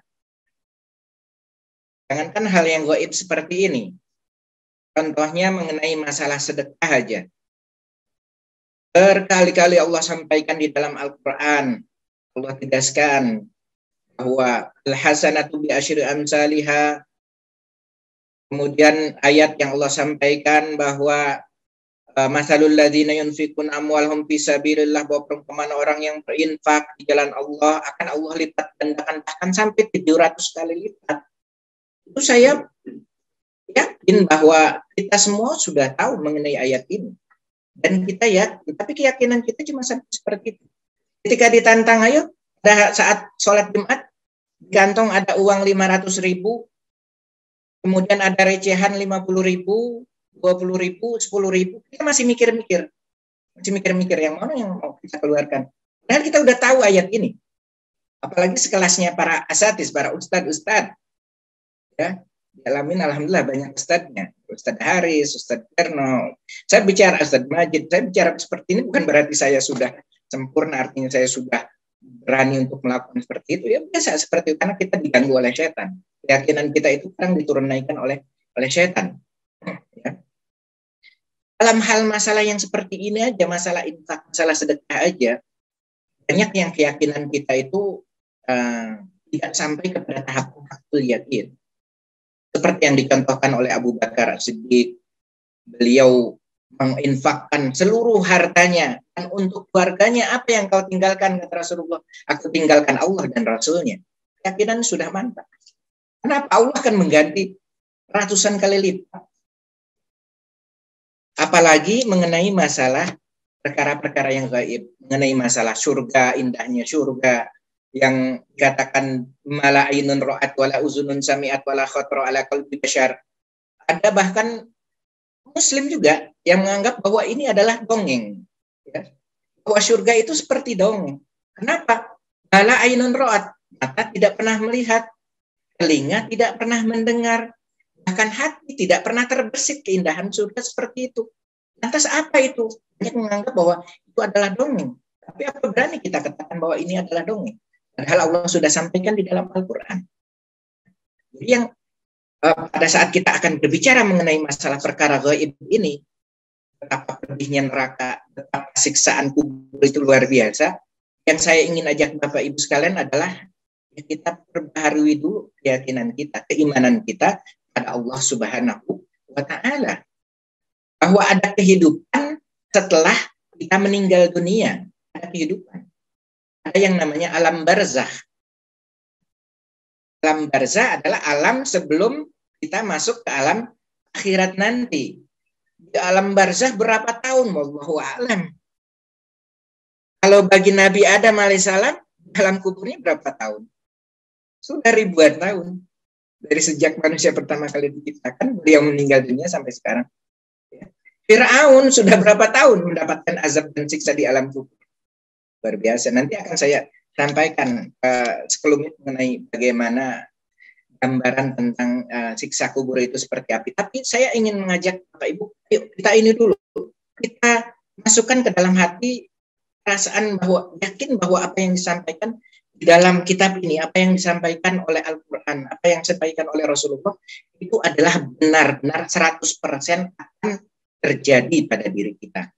Jangankan hal yang gaib seperti ini. Contohnya mengenai masalah sedekah aja. Berkali-kali Allah sampaikan di dalam Al-Quran, Allah tegaskan bahwa al-hasanatu bi asyri amsalihha. Kemudian ayat yang Allah sampaikan bahwa masalul ladzina yunfikun amwalhum fi sabilillah, bahwa perumpamaan orang yang berinfak di jalan Allah akan Allah lipat gandakan bahkan sampai 700 kali lipat. Itu saya yakin bahwa kita semua sudah tahu mengenai ayat ini. Dan kita yakin, tapi keyakinan kita cuma sampai seperti itu. Ketika ditantang, ayo, pada saat sholat Jumat, di kantong ada uang 500.000, kemudian ada recehan 50.000, 20.000, 10.000, kita masih mikir-mikir. Masih mikir-mikir yang mana yang mau kita keluarkan. Padahal kita udah tahu ayat ini. Apalagi sekelasnya para asatis, para ustad-ustad. Ya, dialamin alhamdulillah banyak ustadznya. Ustadz Haris, Ustadz Terno. Saya bicara Ustadz Majid, saya bicara seperti ini bukan berarti saya sudah sempurna, artinya saya sudah berani untuk melakukan seperti itu. Ya biasa seperti itu, karena kita diganggu oleh setan. Keyakinan kita itu kan diturunkan oleh setan. Ya. Dalam hal masalah yang seperti ini aja, masalah infak, masalah sedekah aja, banyak yang keyakinan kita itu tidak sampai kepada tahap akil yakin. Seperti yang dicontohkan oleh Abu Bakar As-Siddiq, beliau menginfakkan seluruh hartanya, dan untuk keluarganya apa yang kau tinggalkan, kata Rasulullah, aku tinggalkan Allah dan Rasulnya. Keyakinan sudah mantap. Kenapa? Allah akan mengganti ratusan kali lipat. Apalagi mengenai masalah perkara-perkara yang gaib, mengenai masalah surga, indahnya surga, yang dikatakan mala ainun ra'at wala uzunun sami'at wala khatra ala qalbi bashar. Ada bahkan Muslim juga yang menganggap bahwa ini adalah dongeng, ya. Bahwa surga itu seperti dongeng. Kenapa? Mala ainun ra'at, mata tidak pernah melihat, telinga tidak pernah mendengar, bahkan hati tidak pernah terbersit keindahan surga seperti itu. Lantas apa itu? Banyak menganggap bahwa itu adalah dongeng. Tapi apa berani kita katakan bahwa ini adalah dongeng? Padahal Allah sudah sampaikan di dalam Al-Quran. Jadi yang pada saat kita akan berbicara mengenai masalah perkara gaib ini, betapa pedihnya neraka, betapa siksaan kubur itu luar biasa. Yang saya ingin ajak Bapak Ibu sekalian adalah ya kita perbaharui dulu keyakinan kita, keimanan kita pada Allah Subhanahu wa Ta'ala. Bahwa ada kehidupan setelah kita meninggal dunia, ada kehidupan. Ada yang namanya alam barzakh. Alam barzakh adalah alam sebelum kita masuk ke alam akhirat nanti. Di alam barzakh berapa tahun? Wallahu a'lam. Kalau bagi Nabi Adam alaihissalam, dalam kuburnya berapa tahun? Sudah ribuan tahun. Dari sejak manusia pertama kali diciptakan, beliau meninggal dunia sampai sekarang. Fir'aun sudah berapa tahun mendapatkan azab dan siksa di alam kubur? Luar biasa. Nanti akan saya sampaikan sekelumit mengenai bagaimana gambaran tentang siksa kubur itu seperti apa. Tapi saya ingin mengajak Bapak Ibu, yuk kita ini dulu. Kita masukkan ke dalam hati perasaan bahwa yakin bahwa apa yang disampaikan di dalam kitab ini, apa yang disampaikan oleh Al-Quran, apa yang disampaikan oleh Rasulullah, itu adalah benar-benar 100% akan terjadi pada diri kita.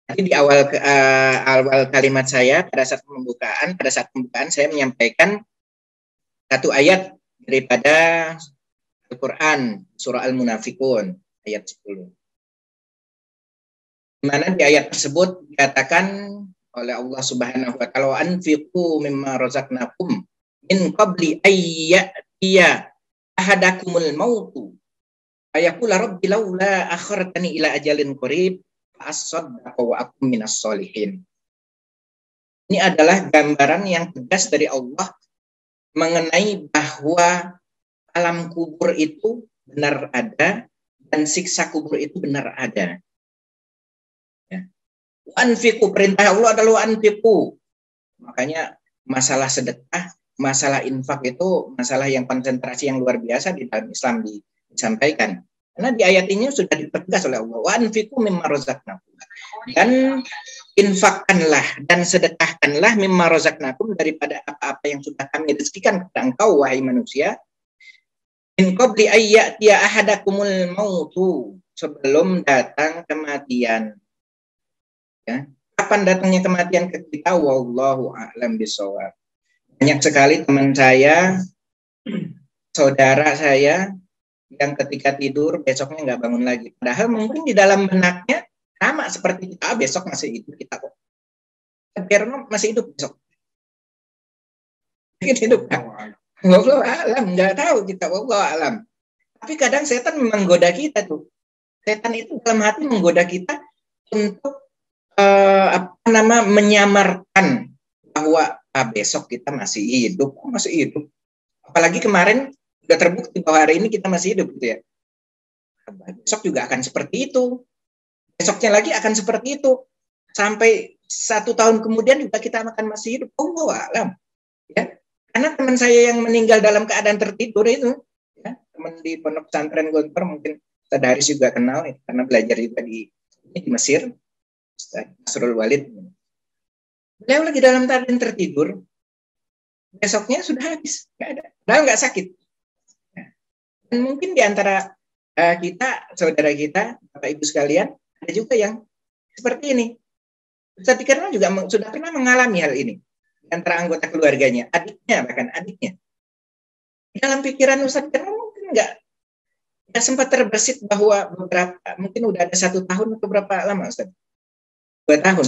Nanti di awal kalimat saya pada saat pembukaan saya menyampaikan satu ayat daripada Al-Quran, surah Al-Munafikun ayat 10. Di mana di ayat tersebut dikatakan oleh Allah Subhanahu wa Ta'ala, anfiqu mimma razaqnakum min qabli ayyatiya ahadakumul mautu Fayaqula rabbi laula akhartani ila ajalin qarib fa asaddaqa wa akum minas sholihin. Ini adalah gambaran yang tegas dari Allah mengenai bahwa alam kubur itu benar ada dan siksa kubur itu benar ada. Ya. Anfiqu, perintah Allah adalah anfiqu. Makanya masalah sedekah, masalah infak itu masalah yang konsentrasi yang luar biasa di dalam Islam disampaikan. Karena di ayat ini sudah ditegas oleh Allah. Wa anfiqu mimma razaqnakum. Dan infakkanlah dan sedekahkanlah mimma razaqnakum, daripada apa-apa yang sudah kami rezekikan kepada engkau wahai manusia. Min qabli ayyatiya ahadakumul mautu, sebelum datang kematian. Ya. Kapan datangnya kematian ke kita? Wallahu a'lam bishawab. Banyak sekali teman saya, saudara saya yang ketika tidur besoknya nggak bangun lagi. Padahal mungkin di dalam benaknya sama seperti kita, besok masih hidup kita kok. Biar masih hidup besok. Hidup kan? Wallahu a'lam, nggak tahu kita, wallahu a'lam. Tapi kadang setan menggoda kita tuh. Setan itu dalam hati menggoda kita untuk menyamarkan bahwa besok kita masih hidup, Apalagi kemarin sudah terbukti bahwa hari ini kita masih hidup gitu ya. Besok juga akan seperti itu. Besoknya lagi akan seperti itu. Sampai 1 tahun kemudian juga kita akan masih hidup. Wallahu a'lam. Ya. Karena teman saya yang meninggal dalam keadaan tertidur itu, ya, teman di pondok pesantren Gontor, mungkin Tadaris juga kenal, ya, karena belajar juga di Mesir, Nasrul Walid. Beliau lagi dalam keadaan tertidur, besoknya sudah habis, nggak ada, padahal nggak sakit. Ya. Dan mungkin di antara kita, saudara kita, Bapak Ibu sekalian, ada juga yang seperti ini. Ustaz Fikirman juga sudah pernah mengalami hal ini. Antara anggota keluarganya, bahkan adiknya. Dalam pikiran Ustaz Fikirman mungkin nggak sempat terbersit bahwa mungkin udah ada 1 tahun atau berapa lama Ustaz? 2 tahun.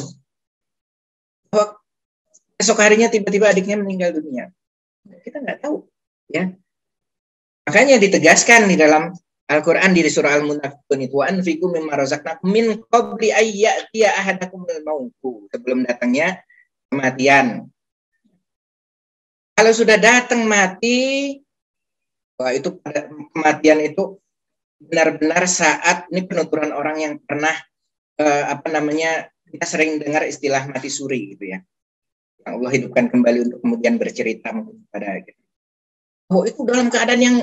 Bahwa esok harinya tiba-tiba adiknya meninggal dunia. Kita nggak tahu. Ya. Makanya ditegaskan di dalam Al-Quran di surah Al-Munafiqun itu, wa anfiqu mimma razaqnakum min qabli ayyatiya ahadakumul mautu, sebelum datangnya kematian. Kalau sudah datang mati, wah itu kematian itu benar-benar saat ini penuturan orang yang pernah kita sering dengar istilah mati suri gitu ya. Yang Allah hidupkan kembali untuk kemudian bercerita kepada kita. Oh, itu dalam keadaan yang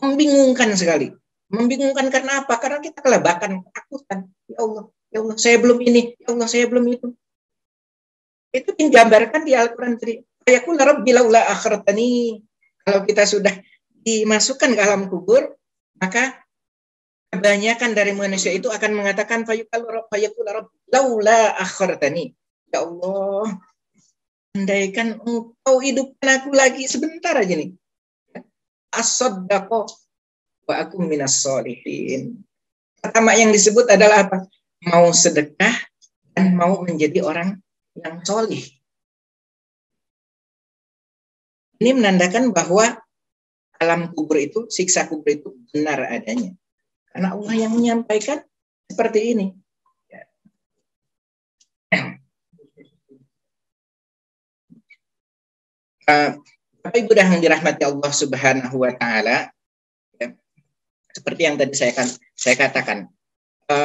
membingungkan sekali. Membingungkan karena apa? Karena kita kelabakan, ketakutan. Ya Allah, saya belum ini. Ya Allah, saya belum itu. Itu digambarkan di Al-Quran tadi. Ayakul rabbi laula akhartani. Kalau kita sudah dimasukkan ke alam kubur, maka kebanyakan dari manusia itu akan mengatakan fayaqul rabbi laula akhartani. Ya Allah, andaikan engkau hidupkan aku lagi sebentar aja nih. As-saddaqo wa akum minas sholihin. Pertama yang disebut adalah apa? Mau sedekah dan mau menjadi orang yang solih. Ini menandakan bahwa alam kubur itu, siksa kubur itu benar adanya. Karena Allah yang menyampaikan seperti ini. Bapak Ibu yang dirahmati Allah Subhanahu wa Ta'ala, ya, seperti yang tadi saya katakan,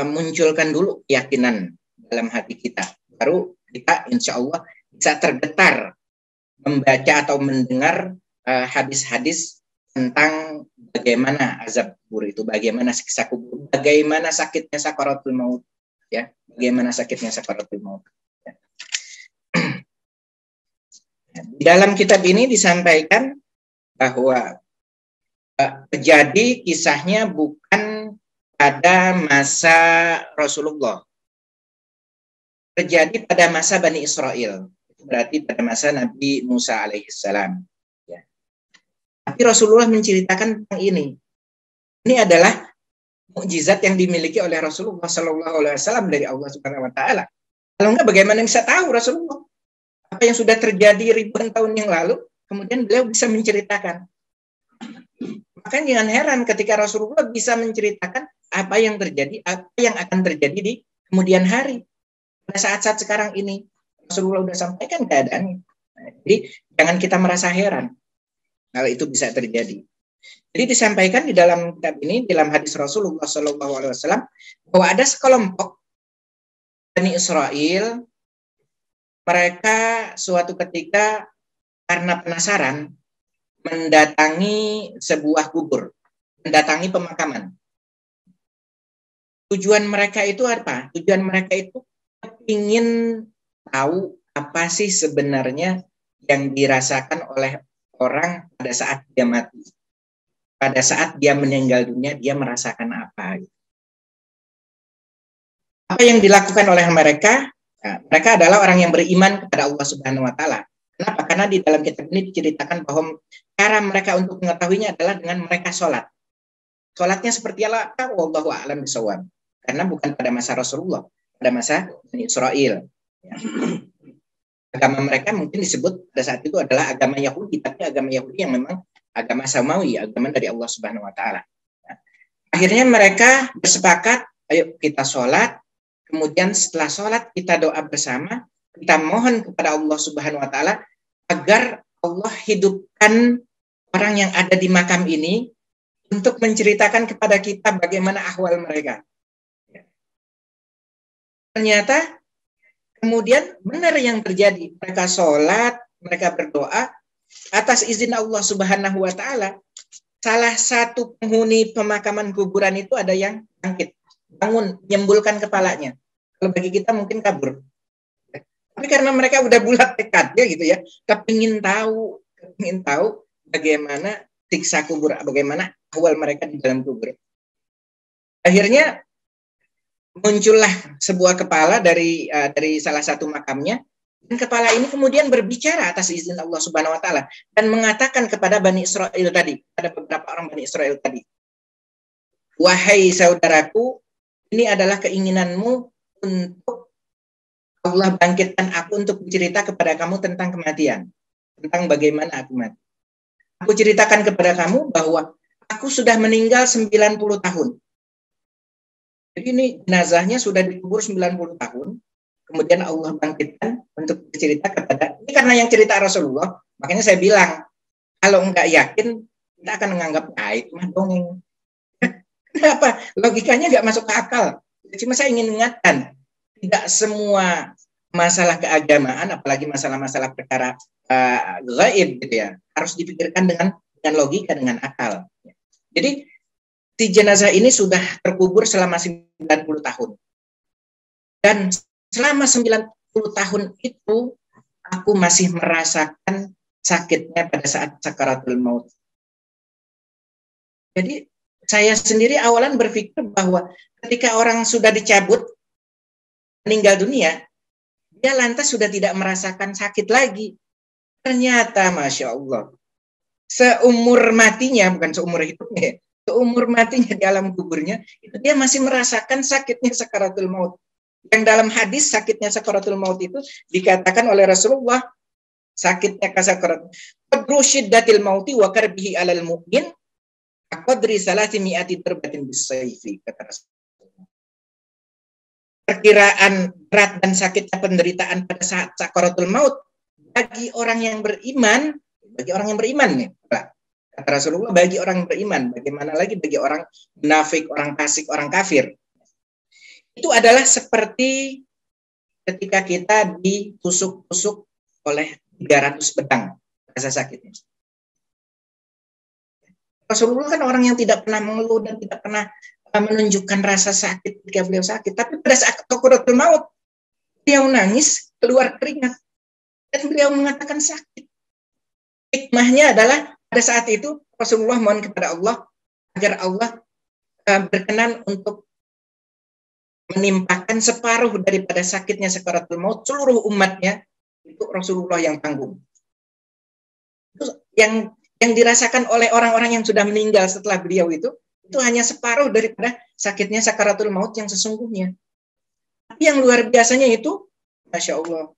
munculkan dulu keyakinan dalam hati kita, baru kita insya Allah bisa tergetar membaca atau mendengar hadis-hadis tentang bagaimana azab kubur itu, bagaimana siksa kubur, bagaimana sakitnya sakaratul maut, ya, bagaimana sakitnya sakaratul maut. Ya. Di dalam kitab ini disampaikan bahwa terjadi kisahnya bukan pada masa Rasulullah, terjadi pada masa Bani Israel. Berarti pada masa Nabi Musa alaihissalam. Ya. Tapi Rasulullah menceritakan tentang ini. Ini adalah mukjizat yang dimiliki oleh Rasulullah SAW dari Allah Subhanahu Wa Taala. Kalau enggak, bagaimana bisa tahu Rasulullah apa yang sudah terjadi ribuan tahun yang lalu? Kemudian beliau bisa menceritakan. Maka jangan heran ketika Rasulullah bisa menceritakan apa yang terjadi, apa yang akan terjadi di kemudian hari. Pada saat-saat sekarang ini, Rasulullah sudah sampaikan keadaannya. Jadi jangan kita merasa heran kalau itu bisa terjadi. Jadi disampaikan di dalam kitab ini, dalam hadis Rasulullah SAW, bahwa ada sekelompok Bani Israel, mereka suatu ketika karena penasaran mendatangi sebuah kubur, mendatangi pemakaman. Tujuan mereka itu apa? Tujuan mereka itu ingin tahu apa sih sebenarnya yang dirasakan oleh orang pada saat dia mati. Pada saat dia meninggal dunia, dia merasakan apa? Apa yang dilakukan oleh mereka? Nah, mereka adalah orang yang beriman kepada Allah Subhanahu wa Ta'ala. Kenapa? Karena di dalam kitab ini diceritakan bahwa cara mereka untuk mengetahuinya adalah dengan mereka sholat. Sholatnya seperti apa? Wallahu a'lam bishawab. Karena bukan pada masa Rasulullah, pada masa Bani Israel. Ya. Agama mereka mungkin disebut pada saat itu adalah agama Yahudi, tapi agama Yahudi yang memang agama Samawi, agama dari Allah Subhanahu wa Ta'ala. Nah, akhirnya mereka bersepakat, ayo kita sholat, kemudian setelah sholat kita doa bersama, kita mohon kepada Allah Subhanahu wa Ta'ala agar Allah hidupkan orang yang ada di makam ini untuk menceritakan kepada kita bagaimana ahwal mereka. Ternyata kemudian benar yang terjadi. Mereka sholat, mereka berdoa atas izin Allah Subhanahu wa Ta'ala. Salah satu penghuni pemakaman kuburan itu ada yang bangkit, bangun, menyembulkan kepalanya. Kalau bagi kita mungkin kabur. Tapi karena mereka udah bulat tekadnya gitu ya, kepingin tahu bagaimana siksa kubur, bagaimana ahwal mereka di dalam kubur. Akhirnya muncullah sebuah kepala dari salah satu makamnya, dan kepala ini kemudian berbicara atas izin Allah Subhanahu wa Ta'ala dan mengatakan kepada Bani Israel tadi, pada beberapa orang Bani Israel tadi, wahai saudaraku, ini adalah keinginanmu untuk Allah bangkitkan aku untuk bercerita kepada kamu tentang kematian, tentang bagaimana aku mati. Aku ceritakan kepada kamu bahwa aku sudah meninggal 90 tahun. Jadi ini jenazahnya sudah dikubur 90 tahun, kemudian Allah bangkitkan untuk bercerita kepada, ini karena yang cerita Rasulullah, makanya saya bilang, kalau enggak yakin, kita akan menganggap, itu mah dongeng. Kenapa? Logikanya enggak masuk ke akal. Cuma saya ingin ingatkan, tidak semua masalah keagamaan, apalagi masalah-masalah perkara gaib gitu ya, harus dipikirkan dengan logika, dengan akal. Jadi si jenazah ini sudah terkubur selama 90 tahun. Dan selama 90 tahun itu aku masih merasakan sakitnya pada saat sakaratul maut. Jadi saya sendiri awalan berpikir bahwa ketika orang sudah dicabut, meninggal dunia, dia lantas sudah tidak merasakan sakit lagi. Ternyata Masya Allah, seumur matinya, bukan seumur hidupnya, seumur matinya di alam kuburnya, itu dia masih merasakan sakitnya sakaratul maut. Yang dalam hadis sakitnya sakaratul maut itu dikatakan oleh Rasulullah, sakitnya kasakarat qadru syiddatil mauti wa karbihi alal mu'min qadri salati mi'ati darbatin bisayfi, kata Rasulullah. Perkiraan berat dan sakitnya penderitaan pada saat sakaratul maut bagi orang yang beriman nih, kata Rasulullah, bagi orang yang beriman, bagaimana lagi bagi orang munafik, orang fasik, orang kafir. Itu adalah seperti ketika kita ditusuk-tusuk oleh 300 pedang, rasa sakitnya. Rasulullah kan orang yang tidak pernah mengeluh dan tidak pernah menunjukkan rasa sakit ketika beliau sakit. Tapi pada saat sakaratul maut, beliau nangis, keluar keringat, dan beliau mengatakan sakit. Hikmahnya adalah pada saat itu Rasulullah mohon kepada Allah agar Allah berkenan untuk menimpakan separuh daripada sakitnya sakaratul maut seluruh umatnya, itu Rasulullah yang tanggung. Itu yang dirasakan oleh orang-orang yang sudah meninggal setelah beliau itu hanya separuh daripada sakitnya sakaratul maut yang sesungguhnya. Tapi yang luar biasanya itu, Masya Allah,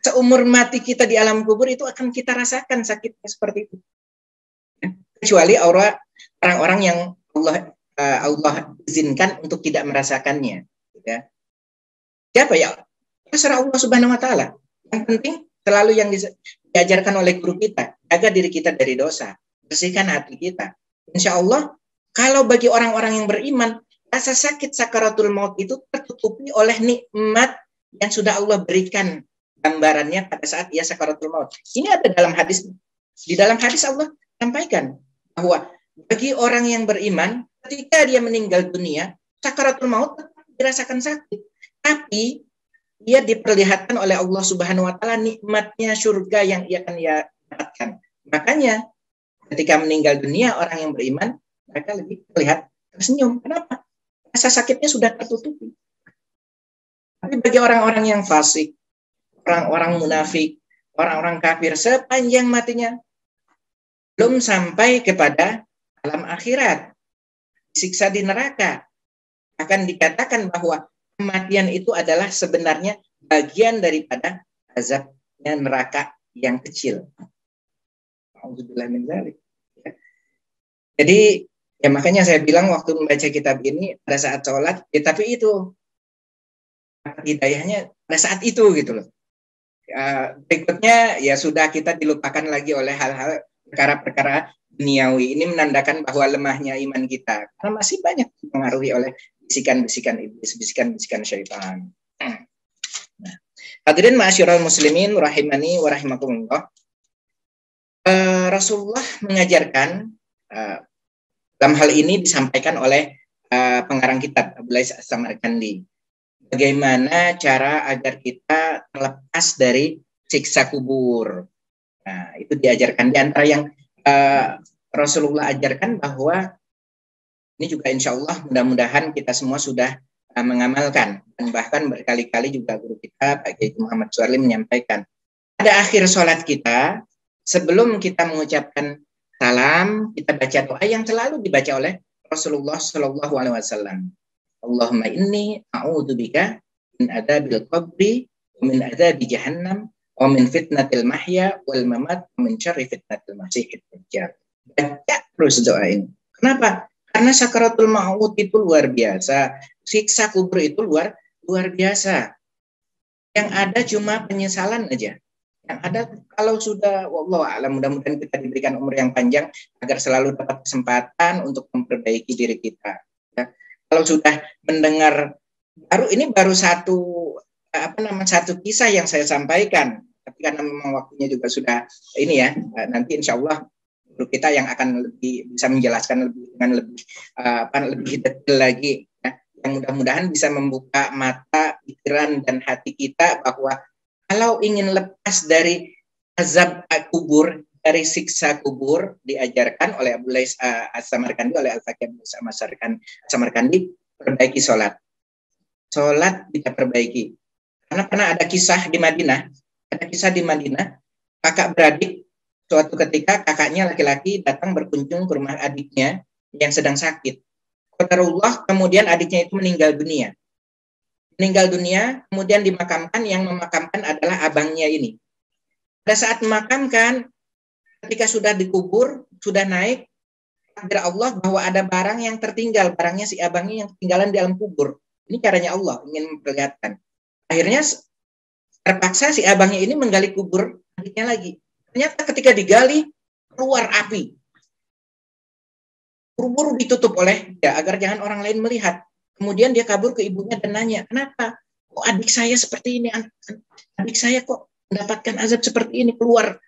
seumur mati kita di alam kubur itu akan kita rasakan sakitnya seperti itu. Kecuali para orang-orang yang Allah izinkan untuk tidak merasakannya. Ya. Siapa ya? Terserah Allah Subhanahu Wa Taala. Yang penting selalu yang diajarkan oleh guru kita, jaga diri kita dari dosa, bersihkan hati kita. Insya Allah, kalau bagi orang-orang yang beriman, rasa sakit sakaratul maut itu tertutupi oleh nikmat yang sudah Allah berikan gambarannya pada saat ia sakaratul maut. Ini ada dalam hadis. Di dalam hadis Allah sampaikan bahwa bagi orang yang beriman, ketika dia meninggal dunia, sakaratul maut dirasakan sakit. Tapi dia diperlihatkan oleh Allah Subhanahu Wa Taala nikmatnya surga yang ia akan dapatkan. Makanya ketika meninggal dunia orang yang beriman, mereka lebih terlihat tersenyum. Kenapa? Rasa sakitnya sudah tertutupi. Tapi bagi orang-orang yang fasik, orang-orang munafik, orang-orang kafir, sepanjang matinya belum sampai kepada alam akhirat, siksa di neraka, akan dikatakan bahwa kematian itu adalah sebenarnya bagian daripada azabnya neraka yang kecil. Alhamdulillah min dzalik. Jadi ya makanya saya bilang waktu membaca kitab ini pada saat sholat, ya, tapi itu hidayahnya pada saat itu gitu loh. Berikutnya ya sudah kita dilupakan lagi oleh hal-hal perkara-perkara duniawi. Ini menandakan bahwa lemahnya iman kita karena masih banyak dipengaruhi oleh bisikan-bisikan iblis, bisikan-bisikan syaitan. Nah, hadirin ma'asyiral muslimin rahimani wa rahimakumullah. Rasulullah mengajarkan dalam hal ini disampaikan oleh pengarang kitab Abdullah As-Samarkandi. Bagaimana cara agar kita terlepas dari siksa kubur. Nah, itu diajarkan di antara yang Rasulullah ajarkan bahwa ini juga insya Allah mudah-mudahan kita semua sudah mengamalkan. Dan bahkan berkali-kali juga guru kita Pak Kiai Muhammad Suarli menyampaikan. Pada akhir sholat kita, sebelum kita mengucapkan salam, kita baca doa yang selalu dibaca oleh Rasulullah Shallallahu Alaihi Wasallam. Allahumma inni a'udzubika min adzabil qabri wa min adzabi jahannam wa min fitnatil mahya wal mamat wa min syarri fitnatil masiihid dajjal. Baca terus doa ini. Kenapa? Karena sakaratul maut itu luar biasa. Siksa kubur itu luar biasa. Yang ada cuma penyesalan aja. Yang ada kalau sudah wallahu a'lam, mudah-mudahan kita diberikan umur yang panjang agar selalu dapat kesempatan untuk memperbaiki diri kita. Ya. Kalau sudah mendengar baru satu kisah yang saya sampaikan, tapi karena memang waktunya juga sudah ini ya, nanti insya Allah guru kita yang akan lebih bisa menjelaskan dengan lebih detail lagi, ya, yang mudah-mudahan bisa membuka mata, pikiran dan hati kita bahwa kalau ingin lepas dari azab kubur, dari siksa kubur, diajarkan oleh Abdullah As-Samarkandi, oleh Al-Faqih As-Samarkandi, perbaiki sholat. Sholat kita perbaiki. Karena pernah ada kisah di Madinah, kakak beradik, suatu ketika kakaknya laki-laki datang berkunjung ke rumah adiknya yang sedang sakit. Qadarullah, kemudian adiknya itu meninggal dunia, kemudian dimakamkan. Yang memakamkan adalah abangnya ini. Pada saat memakamkan, ketika sudah dikubur, sudah naik, takdir Allah bahwa ada barang yang tertinggal, barangnya si abangnya yang ketinggalan di alam kubur. Ini caranya Allah ingin memperlihatkan. Akhirnya terpaksa si abangnya ini menggali kubur adiknya lagi. Ternyata ketika digali, keluar api. Buru-buru ditutup oleh dia agar jangan orang lain melihat. Kemudian dia kabur ke ibunya dan nanya, kenapa? Kok adik saya seperti ini? Adik saya kok mendapatkan azab seperti ini, keluar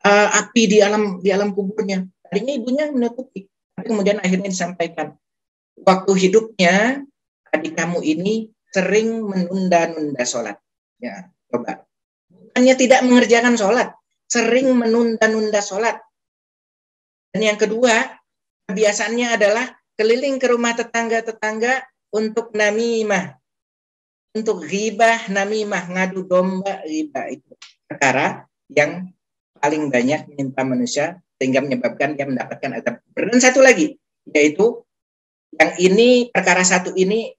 api di alam kuburnya. Tadinya ibunya menutupi. Tapi kemudian akhirnya disampaikan, waktu hidupnya adik kamu ini sering menunda-nunda sholat. Ya, coba. Bukannya tidak mengerjakan sholat, sering menunda-nunda sholat. Dan yang kedua, kebiasaannya adalah keliling ke rumah tetangga-tetangga untuk namimah, untuk ghibah, namimah, ngadu domba, ghibah. Itu perkara yang paling banyak menimpa manusia sehingga menyebabkan dia mendapatkan azab. Dan satu lagi, yaitu yang ini, perkara satu ini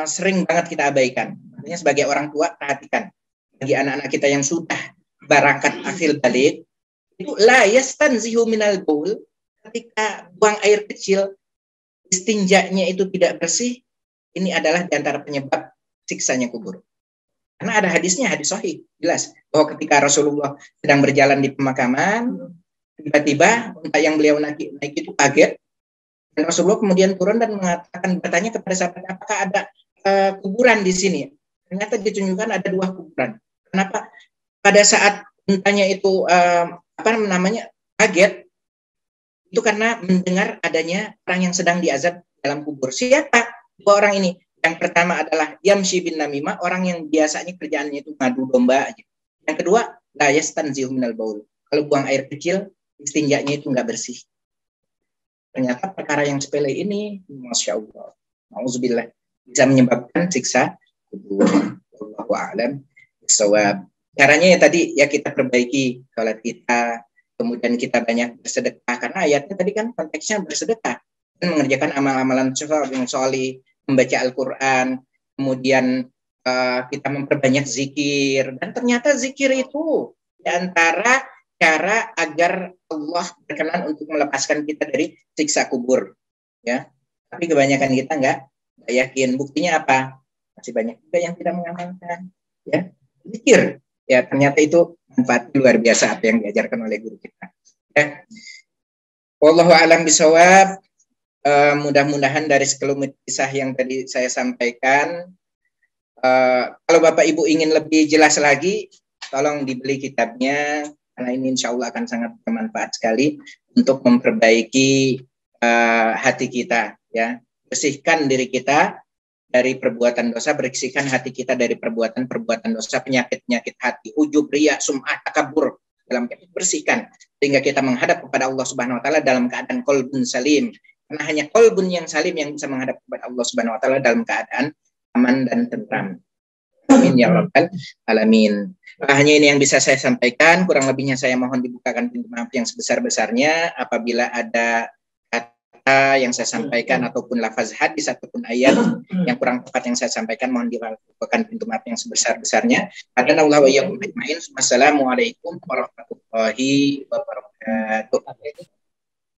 sering banget kita abaikan. Makanya sebagai orang tua, perhatikan. Bagi anak-anak kita yang sudah barakat akhil balik, itu la yastanzihu minal baul, ketika buang air kecil, istinjanya itu tidak bersih, ini adalah di antara penyebab siksanya kubur. Karena ada hadisnya, hadis sahih, jelas bahwa ketika Rasulullah sedang berjalan di pemakaman, tiba-tiba unta yang beliau naik itu kaget, dan Rasulullah kemudian turun dan bertanya kepada sahabat, apakah ada kuburan di sini? Ternyata ditunjukkan ada 2 kuburan. Kenapa? Pada saat untanya itu kaget, itu karena mendengar adanya orang yang sedang diazab dalam kubur. Siapa 2 orang ini? Yang pertama adalah yamshi bin namimah, orang yang biasanya kerjaannya itu ngadu domba aja. Yang kedua, la yastanzihu minal baul. Kalau buang air kecil, istinjanya itu nggak bersih. Ternyata perkara yang sepele ini, masya Allah, nauzubillah, bisa menyebabkan siksa kubur. Wallahu a'lam bishawab. Caranya ya tadi ya kita perbaiki sholat kita, kemudian kita banyak bersedekah, karena ayatnya tadi kan konteksnya bersedekah dan mengerjakan amal-amalan solih, membaca Al-Quran, kemudian kita memperbanyak zikir, dan ternyata zikir itu di antara cara agar Allah berkenan untuk melepaskan kita dari siksa kubur, ya. Tapi kebanyakan kita nggak yakin. Buktinya apa? Masih banyak juga yang tidak mengamalkan, ya. Zikir, ya ternyata itu manfaat luar biasa apa yang diajarkan oleh guru kita. Ya. Wallahu a'lam bishawab. Mudah-mudahan dari sekelumit kisah yang tadi saya sampaikan, kalau Bapak Ibu ingin lebih jelas lagi, tolong dibeli kitabnya, karena ini insya Allah akan sangat bermanfaat sekali untuk memperbaiki hati kita, ya. Bersihkan diri kita dari perbuatan dosa, bersihkan hati kita dari perbuatan-perbuatan dosa, penyakit-penyakit hati, ujub, riya, sum'ah, takabur, dalam bersihkan sehingga kita menghadap kepada Allah Subhanahu wa taala dalam keadaan qalbun salim. Karena hanya qalbun yang salim yang bisa menghadap kepada Allah Subhanahu wa taala dalam keadaan aman dan tentram. Amin ya rabbal alamin. Hanya ini yang bisa saya sampaikan, kurang lebihnya saya mohon dibukakan pintu maaf yang sebesar-besarnya. Apabila ada kata yang saya sampaikan ataupun lafaz hadis ataupun ayat yang kurang tepat yang saya sampaikan, mohon dibukakan pintu maaf yang sebesar-besarnya. Adanallahu wa iyyakum ajmain. Wassalamualaikum warahmatullahi wabarakatuh.